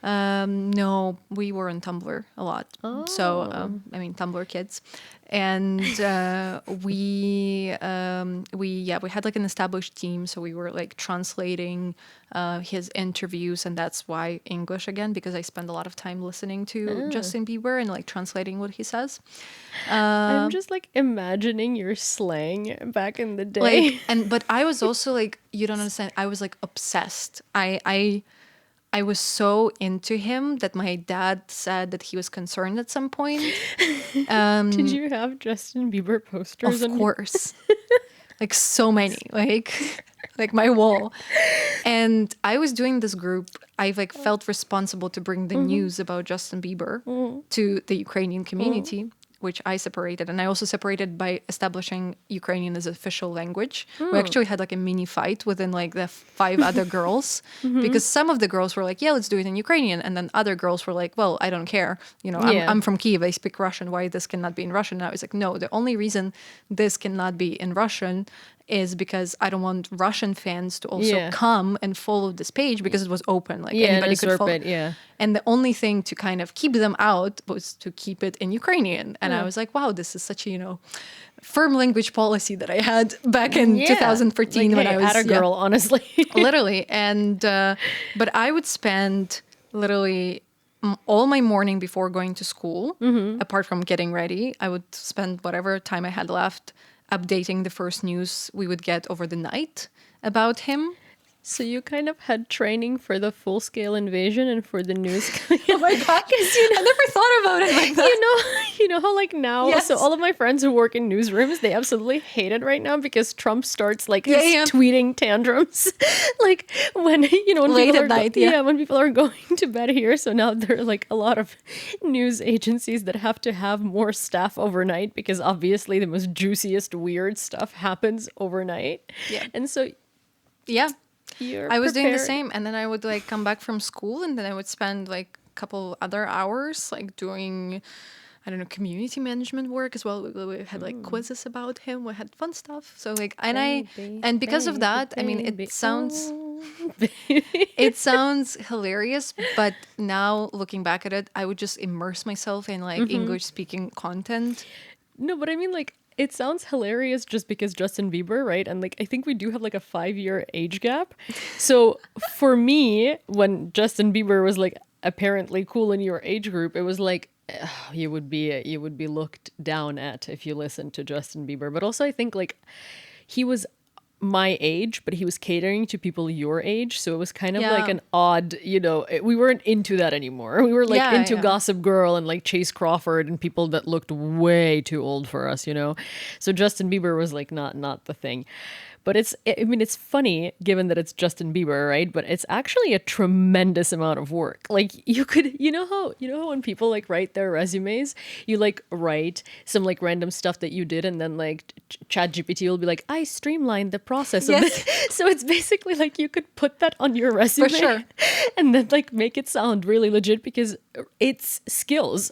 no, we were on Tumblr a lot. So, I mean, Tumblr kids. And we had like an established team. So we were like translating his interviews. And that's why English again, because I spend a lot of time listening to Justin Bieber and like translating what he says. I'm just like imagining your slang back in the day. Like, but I was also like, you don't understand. I was like obsessed. I was so into him that my dad said that he was concerned at some point. Did you have Justin Bieber posters? Of course. Like so many, like my wall. And I was doing this group. I like felt responsible to bring the news about Justin Bieber to the Ukrainian community, which I separated. And I also separated by establishing Ukrainian as official language. We actually had like a mini fight within like the 5 other girls, because some of the girls were like, yeah, let's do it in Ukrainian. And then other girls were like, well, I don't care. I'm from Kyiv. I speak Russian. Why this cannot be in Russian? And I was like, no, the only reason this cannot be in Russian is because I don't want Russian fans to also come and follow this page, because it was open. Like anybody could follow. It, And the only thing to kind of keep them out was to keep it in Ukrainian. And I was like, wow, this is such a, firm language policy that I had back in 2014 like, when hey, I was at a girl, honestly. literally. And but I would spend literally all my morning before going to school, apart from getting ready, I would spend whatever time I had left updating the first news we would get over the night about him. So you kind of had training for the full-scale invasion and for the news coming Oh my god! I never thought about it like that. you know how like now, Yes. so all of my friends who work in newsrooms, they absolutely hate it right now because Trump starts like Yeah, his yeah. tweeting tantrums, like when when Late people at are night, yeah. when people are going to bed here. So now there are like a lot of news agencies that have to have more staff overnight because obviously the most juiciest weird stuff happens overnight. Yeah. And so Yeah. you're I was doing the prepared. same, and then I would like come back from school, and then I would spend like a couple other hours like doing, I don't know, community management work as well. We had like quizzes about him. We had fun stuff. So like, and because of that, I mean, it sounds it sounds hilarious, but now looking back at it, I would just immerse myself in like English speaking content. No, but I mean, like, it sounds hilarious just because Justin Bieber, right? And like, I think we do have like a 5-year age gap. So for me, when Justin Bieber was like apparently cool in your age group, it was like you would be looked down at if you listened to Justin Bieber. But also, I think like he was my age, but he was catering to people your age. So it was kind of like Yeah. an odd, we weren't into that anymore. We were like Yeah, into yeah. Gossip Girl and like Chase Crawford and people that looked way too old for us, So Justin Bieber was like not the thing. But it's funny given that it's Justin Bieber, right? But it's actually a tremendous amount of work. Like you could, how when people like write their resumes, you like write some like random stuff that you did, and then like ChatGPT will be like, I streamlined the process of Yes. this. So it's basically like you could put that on your resume sure. and then like make it sound really legit because it's skills.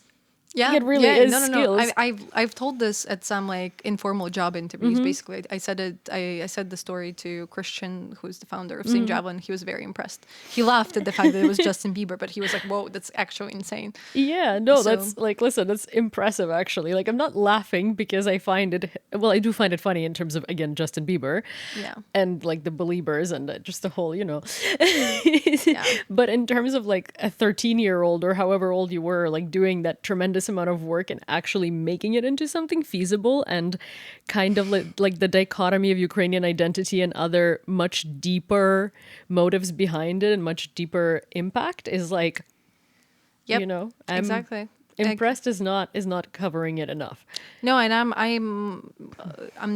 Yeah, It really yeah, is no. skills. I've told this at some like informal job interviews. Basically, I said it. I said the story to Christian, who's the founder of St. Java, and he was very impressed. He laughed at the fact that it was Justin Bieber, but he was like, "Whoa, that's actually insane." Yeah, no, So- that's like, listen, that's impressive actually. Like, I'm not laughing because I find it, well, I do find it funny in terms of, again, Justin Bieber. Yeah. And like the Beliebers and just the whole, But in terms of like a 13-year-old or however old you were, like doing that tremendous amount of work and actually making it into something feasible and kind of like the dichotomy of Ukrainian identity and other much deeper motives behind it and much deeper impact is like, Yep. I'm Exactly. impressed is not covering it enough. No, and I'm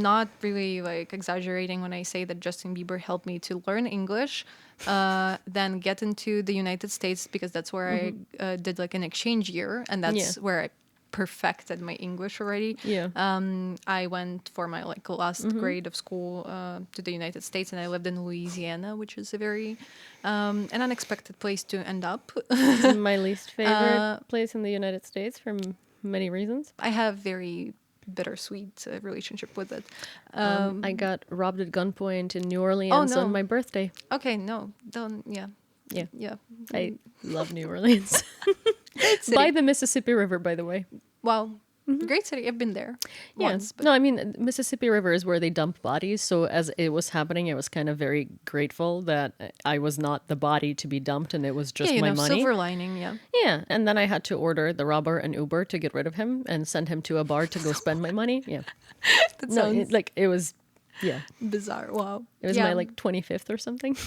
not really like exaggerating when I say that Justin Bieber helped me to learn English, then get into the United States because that's where I did like an exchange year, and that's where I perfected my English already. Yeah. I went for my like last grade of school to the United States, and I lived in Louisiana, which is a very an unexpected place to end up. My least favorite place in the United States for many reasons. I have very bittersweet relationship with it. I got robbed at gunpoint in New Orleans no. on my birthday. Okay, no, don't. Yeah, Yeah. yeah. I love New Orleans. City. By the Mississippi River, by the way. Wow, great city. I've been there once. But No, I mean, Mississippi River is where they dump bodies. So as it was happening, I was kind of very grateful that I was not the body to be dumped and it was just yeah, my money. silver lining. Yeah, Yeah. And then I had to order the robber an Uber to get rid of him and send him to a bar to go spend my money. Yeah. that No, sounds it was, yeah. bizarre. Wow, It was yeah. my like 25th or something.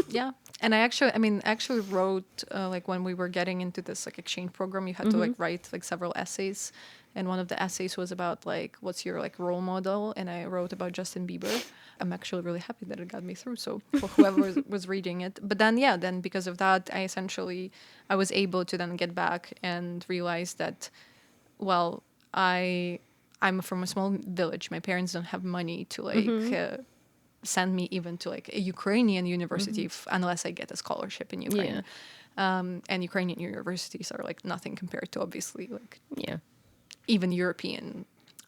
Yeah, and I actually wrote like when we were getting into this like exchange program, you had to like write like several essays, and one of the essays was about like what's your like role model, and I wrote about Justin Bieber. I'm actually really happy that it got me through. So for whoever was reading it, but then because of that, I was able to then get back and realize that, well, I'm from a small village. My parents don't have money to like. Send me even to like a Ukrainian university unless I get a scholarship in Ukraine. And Ukrainian universities are like nothing compared to obviously like Yeah. even European.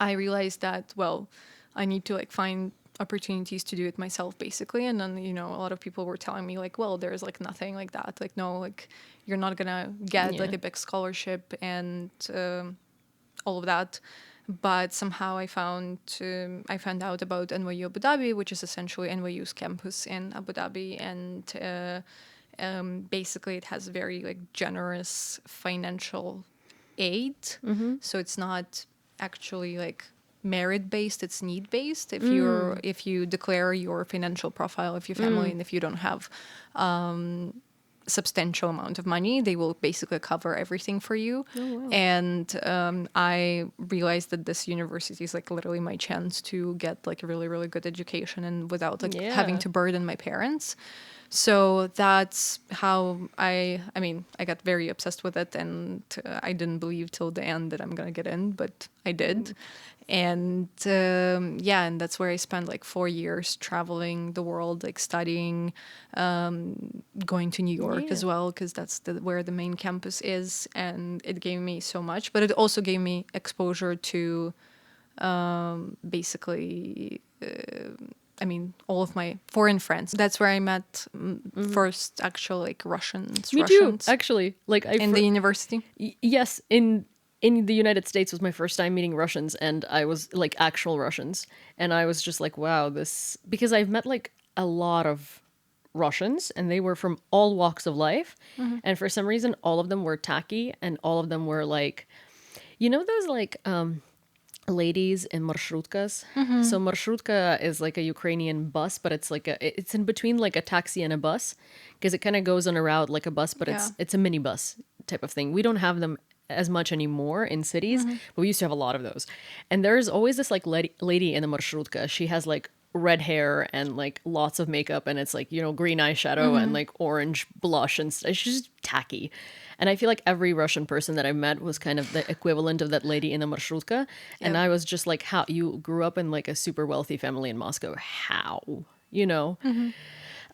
I realized that, well, I need to like find opportunities to do it myself basically. And then, a lot of people were telling me like, well, there's like nothing like that. Like, no, like you're not gonna get like a big scholarship and all of that. But somehow I found out about NYU Abu Dhabi, which is essentially NYU's campus in Abu Dhabi, and basically it has very like generous financial aid. So it's not actually like merit based, it's need based. If you declare your financial profile, if your family, and if you don't have substantial amount of money, they will basically cover everything for you. And I realized that this university is like literally my chance to get like a really, really good education and without like having to burden my parents. So that's how I got very obsessed with it, and I didn't believe till the end that I'm gonna get in, but I did. And and that's where I spent like 4 years traveling the world, like studying, going to New York as well, because that's where the main campus is, and it gave me so much. But it also gave me exposure to basically. All of my foreign friends. That's where I met first actual like Russians. Me too, actually. Like in the university. Yes, in the United States was my first time meeting Russians, and I was like actual Russians, and I was just like, wow, this, because I've met like a lot of Russians, and they were from all walks of life, and for some reason, all of them were tacky, and all of them were like, those like ladies in marshrutkas. So marshrutka is like a Ukrainian bus, but it's like it's in between like a taxi and a bus, because it kind of goes on a route like a bus, but it's a minibus type of thing. We don't have them as much anymore in cities, but we used to have a lot of those. And there's always this like lady in the marshrutka. She has like red hair and like lots of makeup, and it's like, green eyeshadow and like orange blush, and she's just tacky. And I feel like every Russian person that I met was kind of the equivalent of that lady in the marshrutka. And I was just like, how? You grew up in like a super wealthy family in Moscow. How?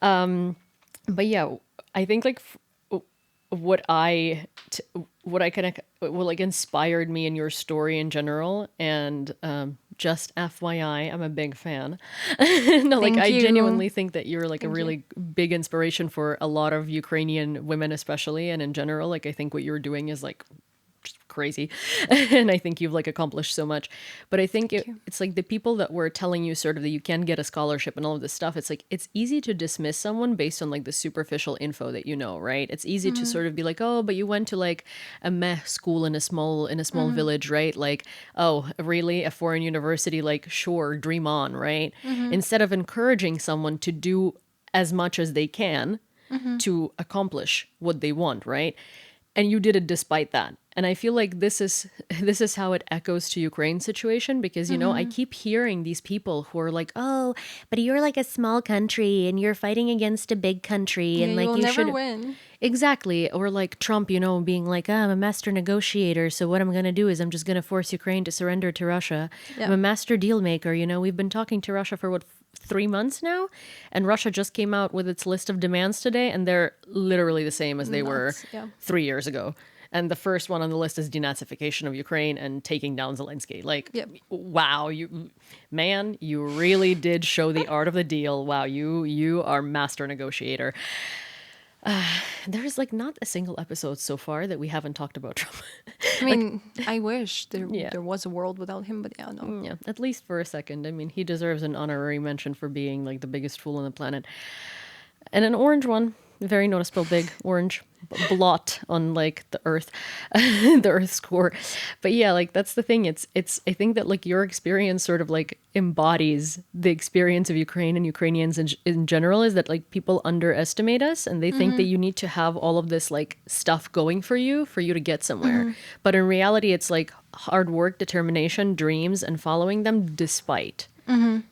But yeah, I think like what kind of like inspired me in your story in general, and just FYI, I'm a big fan. No, like I genuinely think that you're like a really big inspiration for a lot of Ukrainian women, especially, and in general. Like I think what you're doing is like just crazy, and I think you've like accomplished so much. But I think it's like the people that were telling you sort of that you can get a scholarship and all of this stuff, it's like it's easy to dismiss someone based on like the superficial info that right? It's easy to sort of be like, oh, but you went to like a meh school in a small village, right? Like, oh, really, a foreign university? Like, sure, dream on, right? Instead of encouraging someone to do as much as they can to accomplish what they want, right? And you did it despite that. And I feel like this is how it echoes to Ukraine's situation, because, I keep hearing these people who are like, oh, but you're like a small country and you're fighting against a big country. And like, you never should win. Exactly. Or like Trump, being like, I'm a master negotiator. So what I'm going to do is I'm just going to force Ukraine to surrender to Russia. I'm a master deal maker. We've been talking to Russia for 3 months now, and Russia just came out with its list of demands today, and they're literally the same as they were 3 years ago. And the first one on the list is denazification of Ukraine and taking down Zelensky. Like, wow, you really did show the art of the deal. Wow, you are master negotiator. There's like not a single episode so far that we haven't talked about Trump. I mean, I wish there was a world without him, but no. Yeah, at least for a second. I mean, he deserves an honorary mention for being like the biggest fool on the planet. And an orange one, very noticeable, big orange blot on like the earth, the earth's core. But yeah, like that's the thing. It's I think that like your experience sort of like embodies the experience of Ukraine and Ukrainians in general, is that like people underestimate us, and they think that you need to have all of this like stuff going for you to get somewhere. But in reality, it's like hard work, determination, dreams, and following them despite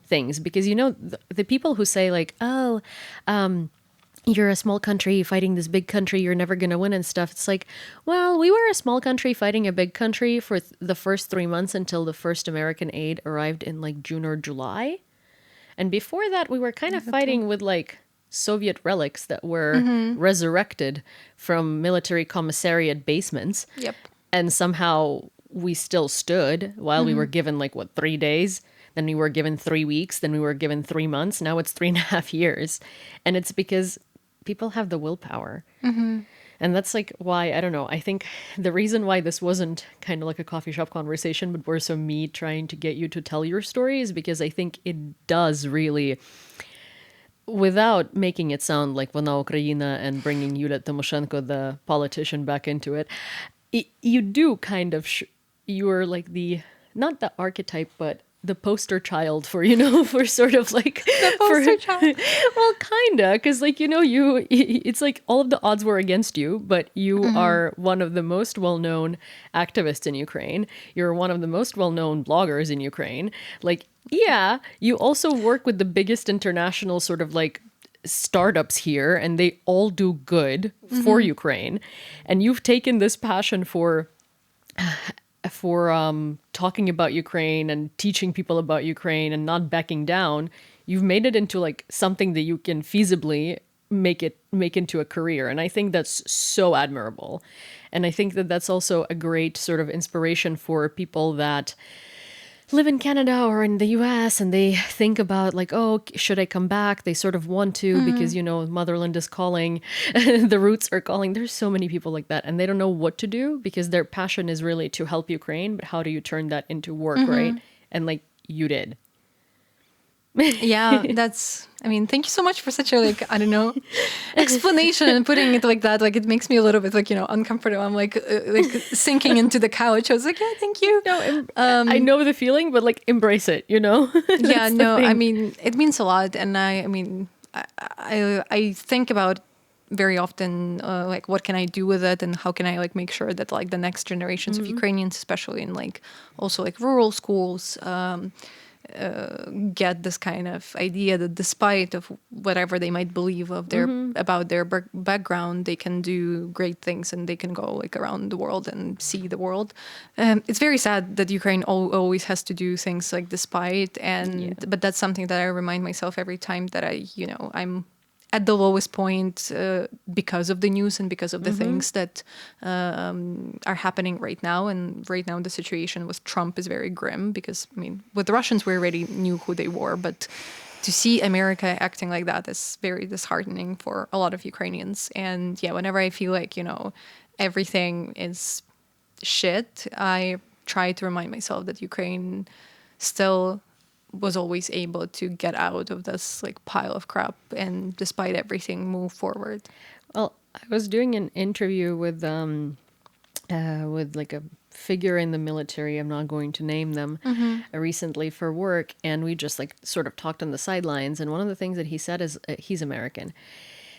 things. Because the people who say like, oh, you're a small country fighting this big country, you're never going to win and stuff. It's like, well, we were a small country fighting a big country for the first 3 months until the first American aid arrived in like June or July. And before that, we were kind of fighting with like Soviet relics that were resurrected from military commissariat basements. Yep. And somehow we still stood while we were given 3 days. Then we were given 3 weeks. Then we were given 3 months. Now it's 3.5 years. And it's because people have the willpower. And that's like why, I don't know, I think the reason why this wasn't kind of like a coffee shop conversation, but more so me trying to get you to tell your story, is because I think it does really, without making it sound like Vona Ukraina and bringing Yulia Tymoshenko, the politician, back into it, you do kind of, you're like the not the archetype, but the poster child for, for sort of like The poster child. well, kinda, because like, it's like all of the odds were against you, but you are one of the most well-known activists in Ukraine. You're one of the most well-known bloggers in Ukraine. Like, yeah, you also work with the biggest international sort of like startups here, and they all do good for Ukraine. And you've taken this passion for talking about Ukraine and teaching people about Ukraine and not backing down. You've made it into like something that you can feasibly make into a career. And I think that's so admirable. And I think that that's also a great sort of inspiration for people that live in Canada or in the US and they think about like, oh, should I come back? They sort of want to because, motherland is calling, the roots are calling. There's so many people like that and they don't know what to do because their passion is really to help Ukraine. But how do you turn that into work, right? And like you did. Yeah, thank you so much for such a, like, I don't know, explanation and putting it like that. Like, it makes me a little bit, like, uncomfortable. I'm like sinking into the couch. I was like, yeah, thank you. No, I know the feeling, but like embrace it, Yeah, no, it means a lot. And I think about very often, like, what can I do with it and how can I like make sure that like the next generations of Ukrainians, especially in like also like rural schools, get this kind of idea that despite of whatever they might believe of their about their background, they can do great things and they can go like around the world and see the world. It's very sad that Ukraine always has to do things like despite, but that's something that I remind myself every time that I'm at the lowest point because of the news and because of the things that are happening right now. And right now the situation with Trump is very grim because, with the Russians, we already knew who they were. But to see America acting like that is very disheartening for a lot of Ukrainians. And yeah, whenever I feel like, everything is shit, I try to remind myself that Ukraine still was always able to get out of this like pile of crap and despite everything move forward. Well, I was doing an interview with like a figure in the military, I'm not going to name them, recently for work, and we just like sort of talked on the sidelines, and one of the things that he said is he's American.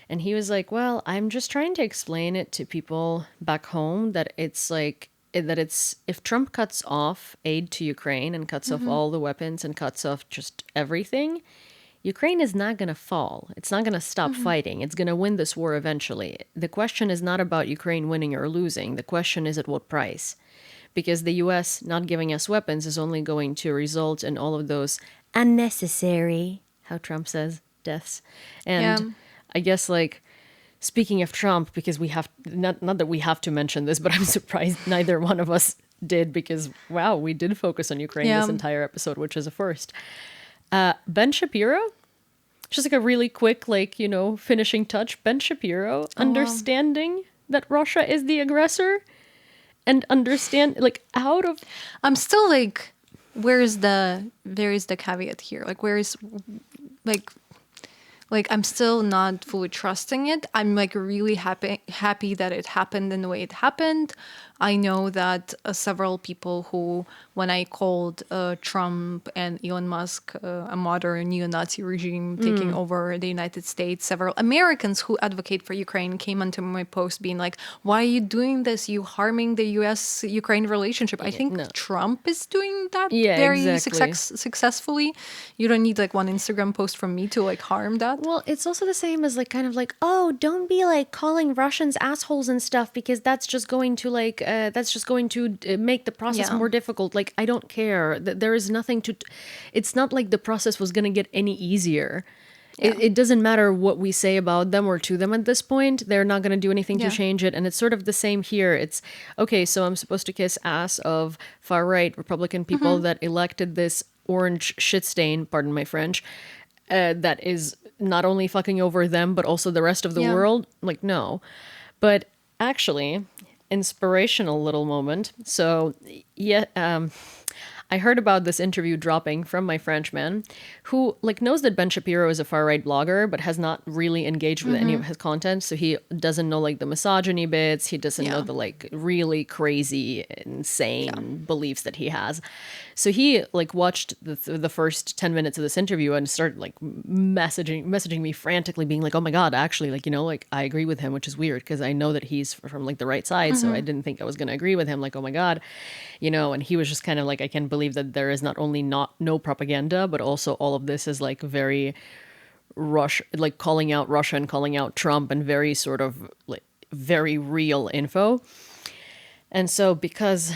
And he was like, well, I'm just trying to explain it to people back home that it's like if Trump cuts off aid to Ukraine and cuts off all the weapons and cuts off just everything, Ukraine is not going to fall. It's not going to stop fighting. It's going to win this war eventually. The question is not about Ukraine winning or losing. The question is at what price? Because the US not giving us weapons is only going to result in all of those unnecessary, how Trump says, deaths. And I guess like, speaking of Trump, because we have, not that we have to mention this, but I'm surprised neither one of us did because, wow, we did focus on Ukraine this entire episode, which is a first. Ben Shapiro, just like a really quick, like, finishing touch. Ben Shapiro, understanding that Russia is the aggressor and understand, like, out of... I'm still like, where is the caveat here? Like, where is, like, I'm still not fully trusting it. I'm like really happy that it happened in the way it happened. I know that several people who, when I called Trump and Elon Musk a modern neo-Nazi regime taking over the United States, several Americans who advocate for Ukraine came onto my post being like, why are you doing this? You harming the US-Ukraine relationship. I think Trump is doing that very successfully. You don't need like one Instagram post from me to like harm that. Well, it's also the same as like kind of like, oh, don't be like calling Russians assholes and stuff because that's just going to like make the process more difficult. Like, I don't care. There is nothing to... It's not like the process was going to get any easier. Yeah. It doesn't matter what we say about them or to them at this point. They're not going to do anything to change it. And it's sort of the same here. It's, okay, so I'm supposed to kiss ass of far-right Republican people that elected this orange shit stain, pardon my French, that is not only fucking over them, but also the rest of the world. Like, no. But actually... inspirational little moment. So, yeah, I heard about this interview dropping from my Frenchman, who like knows that Ben Shapiro is a far right blogger, but has not really engaged with any of his content. So he doesn't know like the misogyny bits. He doesn't know Yeah. the like really crazy, insane Yeah. beliefs that he has. So he like watched the first 10 minutes of this interview and started like messaging me frantically, being like, "Oh my god, actually, like, you know, like I agree with him," which is weird because I know that he's from like the right side, so I didn't think I was going to agree with him. Like, oh my god, you know. And he was just kind of like, I can't believe that there is not only not no propaganda, but also all of this is like very like calling out Russia and calling out Trump and very sort of like very real info. And so, because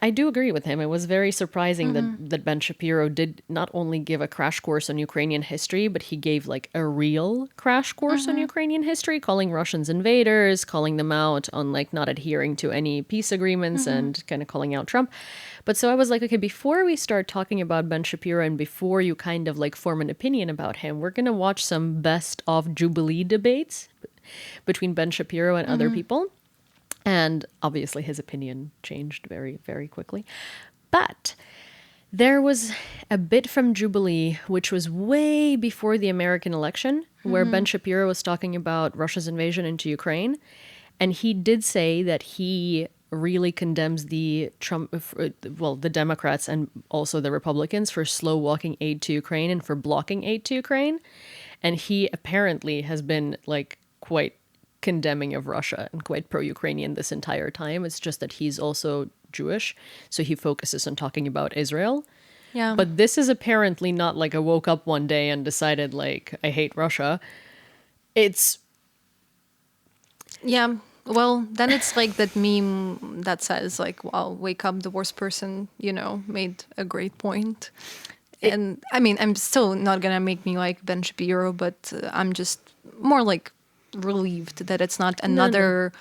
I do agree with him, it was very surprising that Ben Shapiro did not only give a crash course on Ukrainian history, but he gave like a real crash course on Ukrainian history, calling Russians invaders, calling them out on like not adhering to any peace agreements and kind of calling out Trump. But so I was like, okay, before we start talking about Ben Shapiro and before you kind of like form an opinion about him, we're going to watch some best of Jubilee debates between Ben Shapiro and other people. And obviously his opinion changed very, very quickly. But there was a bit from Jubilee, which was way before the American election, where Ben Shapiro was talking about Russia's invasion into Ukraine. And he did say that he really condemns the the Democrats and also the Republicans for slow walking aid to Ukraine and for blocking aid to Ukraine. And he apparently has been like quite condemning of Russia and quite pro-Ukrainian this entire time. It's just that he's also Jewish, so he focuses on talking about Israel. Yeah. But this is apparently not like I woke up one day and decided like I hate Russia. It's Yeah. Well, then it's like that meme that says like, "Wow, wake up, the worst person," you know, made a great point. And I mean, I'm still not gonna make me like Ben Shapiro, but I'm just more like relieved that it's not another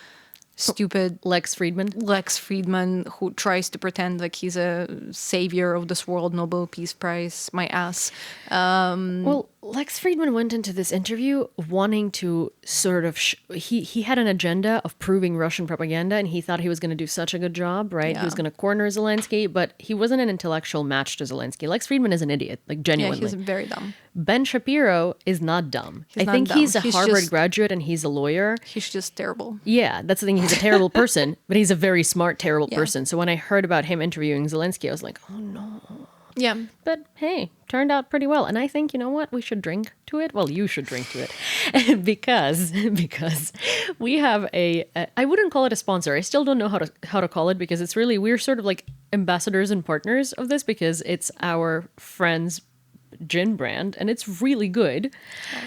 stupid Lex Friedman who tries to pretend like he's a savior of this world, Nobel Peace Prize, my ass. Well, Lex Friedman went into this interview wanting to sort of he had an agenda of proving Russian propaganda, and he thought he was going to do such a good job, right? He Yeah. was going to corner Zelensky, but he wasn't an intellectual match to Zelensky. Lex Friedman is an idiot, like Yeah, genuinely. he's very dumb. Ben Shapiro is not dumb. He's I not think dumb. he's a He's Harvard just- graduate and he's a lawyer. He's just terrible. Yeah, that's the thing. He's a terrible person, but he's a very smart, terrible Yeah. person. So when I heard about him interviewing Zelensky, I was like, oh no. Yeah. But hey, turned out pretty well. And I think, you know what? We should drink to it. Well, you should drink to it because we have I wouldn't call it a sponsor. I still don't know how to call it because it's really, we're sort of like ambassadors and partners of this because it's our friends' gin brand and it's really good.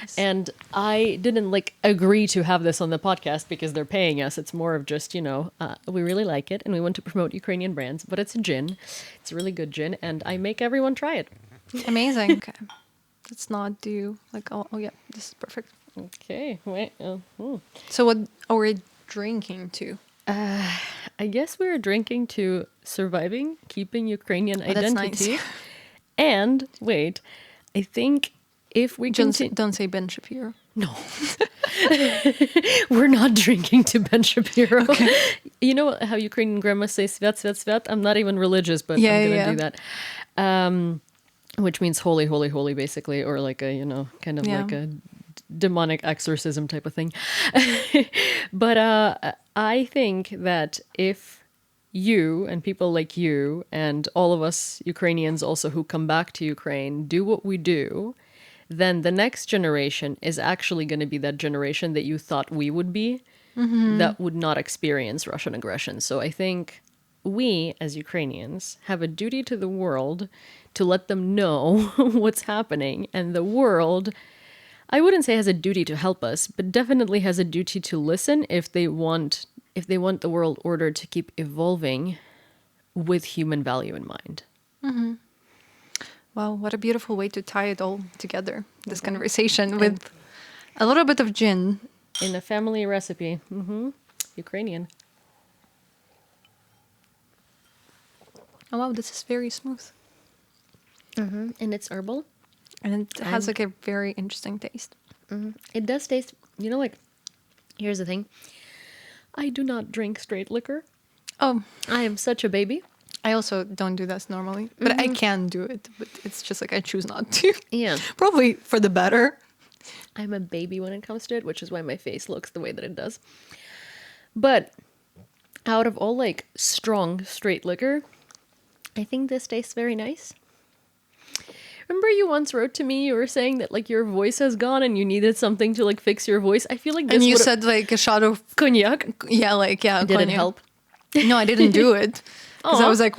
Nice. And I didn't like agree to have this on the podcast because they're paying us. It's more of just, you know, we really like it and we want to promote Ukrainian brands, but it's a gin. It's a really good gin and I make everyone try it. Amazing. Okay. Let's not do like, oh yeah, this is perfect. Okay, wait. So what are we drinking to? I guess we're drinking to surviving, keeping Ukrainian Oh, that's identity. nice. And wait, I think if we continue... Don't say Ben Shapiro. No. We're not drinking to Ben Shapiro. Okay. You know how Ukrainian grandmas say svet, svet, svet? I'm not even religious, but I'm going to do that. Which means holy, holy, holy, basically, or like a, you know, kind of like a demonic exorcism type of thing. But I think that if you and people like you and all of us Ukrainians also who come back to Ukraine do what we do, then the next generation is actually going to be that generation that you thought we would be, that would not experience Russian aggression. So I think we, as Ukrainians, have a duty to the world to let them know what's happening. And the world, I wouldn't say has a duty to help us, but definitely has a duty to listen if they want the world order to keep evolving with human value in mind. Mm-hmm. Well, what a beautiful way to tie it all together, this conversation, with a little bit of gin. In a family recipe. Ukrainian. Oh, wow, this is very smooth. And it's herbal. And it has like a very interesting taste. It does taste, you know, like, here's the thing. I do not drink straight liquor. Oh, I am such a baby. I also don't do this normally, but I can do it. But it's just like I choose not to. Yeah. Probably for the better. I'm a baby when it comes to it, which is why my face looks the way that it does. But out of all like strong straight liquor, I think this tastes very nice. Remember you once wrote to me, you were saying that like your voice has gone and you needed something to like fix your voice. I feel like this And you would've- said like a shot of cognac. yeah, like yeah. Did it cognac. help? No, I didn't do it. Because I Aw. was like,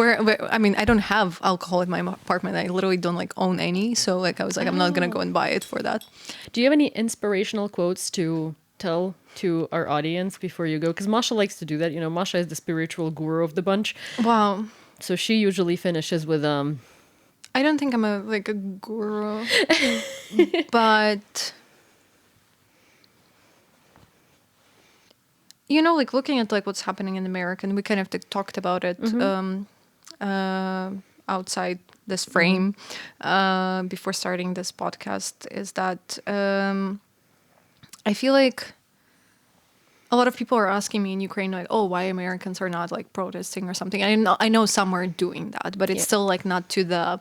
I mean, I don't have alcohol in my apartment. I literally don't like own any. So like, I was like, I'm not gonna go and buy it for that. Do you have any inspirational quotes to tell to our audience before you go? Because Masha likes to do that. You know, Masha is the spiritual guru of the bunch. Wow. So she usually finishes with I don't think I'm a guru, but you know, like looking at like what's happening in America, and we kind of talked about it outside this frame before starting this podcast. Is that I feel like a lot of people are asking me in Ukraine, like, oh, why Americans are not like protesting or something. I know some are doing that, but it's still like not to the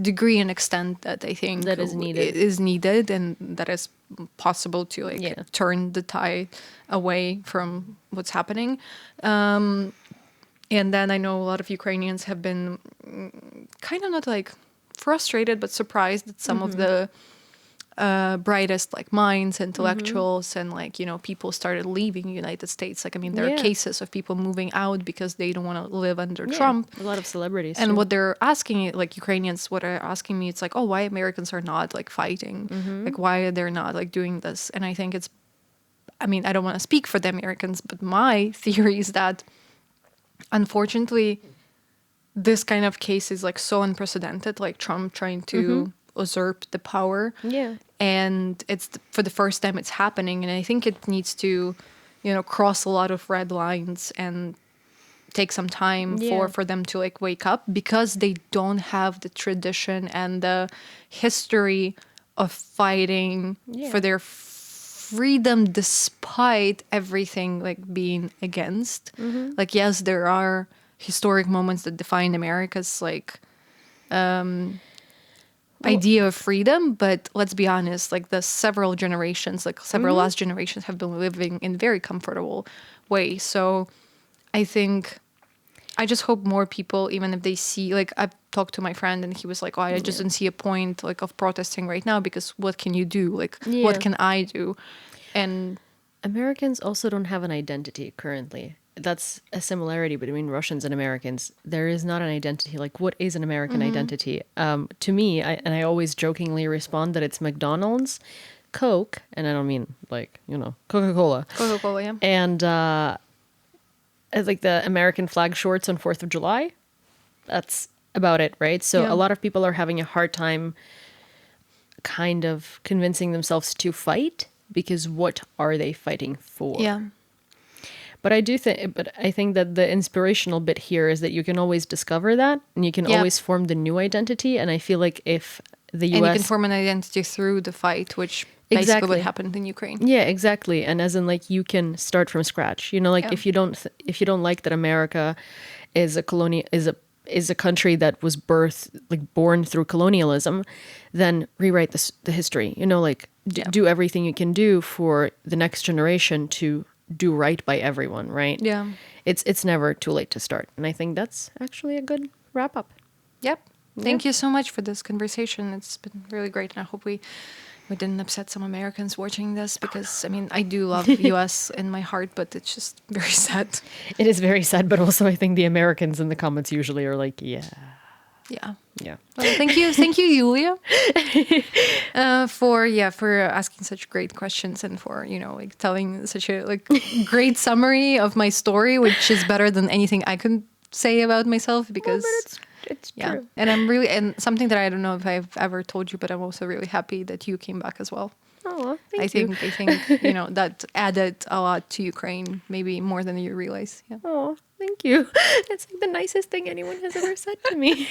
degree and extent that I think That is needed. is needed, and that is possible to like turn the tide away from what's happening. And then I know a lot of Ukrainians have been kind of not like frustrated, but surprised that some of the brightest like minds, intellectuals, and like, you know, people started leaving the United States. Like, I mean, there are cases of people moving out because they don't want to live under Trump. A lot of celebrities. And too. what they're asking, like Ukrainians, what are asking me, it's like, oh, why Americans are not like fighting? Like, why they're not like doing this? And I think it's, I mean, I don't want to speak for the Americans, but my theory is that unfortunately, this kind of case is like so unprecedented, like Trump trying to usurp the power. Yeah. And it's for the first time it's happening. And I think it needs to, you know, cross a lot of red lines and take some time for them to like wake up, because they don't have the tradition and the history of fighting for their freedom despite everything like being against. Like, yes, there are historic moments that define America's like idea of freedom, but let's be honest, like the several generations, like several last generations have been living in very comfortable way. So I think I just hope more people, even if they see, like I've talked to my friend and he was like, oh, I just don't see a point like of protesting right now, because what can you do? Like, what can I do? And Americans also don't have an identity currently. That's a similarity between Russians and Americans. There is not an identity. Like, what is an American identity? To me, I always jokingly respond that it's McDonald's, Coke, and I don't mean like, you know, Coca-Cola. Coca-Cola, yeah. And like the American flag shorts on 4th of July. That's about it, right? So a lot of people are having a hard time kind of convincing themselves to fight, because what are they fighting for? Yeah. But I think that the inspirational bit here is that you can always discover that, and you can always form the new identity. And I feel like if the US... And you can form an identity through the fight, which basically what happened in Ukraine. Yeah, exactly. And as in, like, you can start from scratch. You know, like if you don't like that America is a country that was born through colonialism, then rewrite the history. You know, like do everything you can do for the next generation to do right by everyone, right? Yeah. It's never too late to start. And I think that's actually a good wrap up. Yep. Thank you so much for this conversation. It's been really great. And I hope we didn't upset some Americans watching this, because I mean, I do love US in my heart, but it's just very sad. It is very sad, but also I think the Americans in the comments usually are like, yeah. Well, thank you, Yulia, for asking such great questions, and for, you know, like telling such a like great summary of my story, which is better than anything I could say about myself, because it's true. And I'm really, and something that I don't know if I've ever told you, but I'm also really happy that you came back as well. Oh, I think you know, that added a lot to Ukraine, maybe more than you realize. Yeah. Oh, thank you. That's like the nicest thing anyone has ever said to me.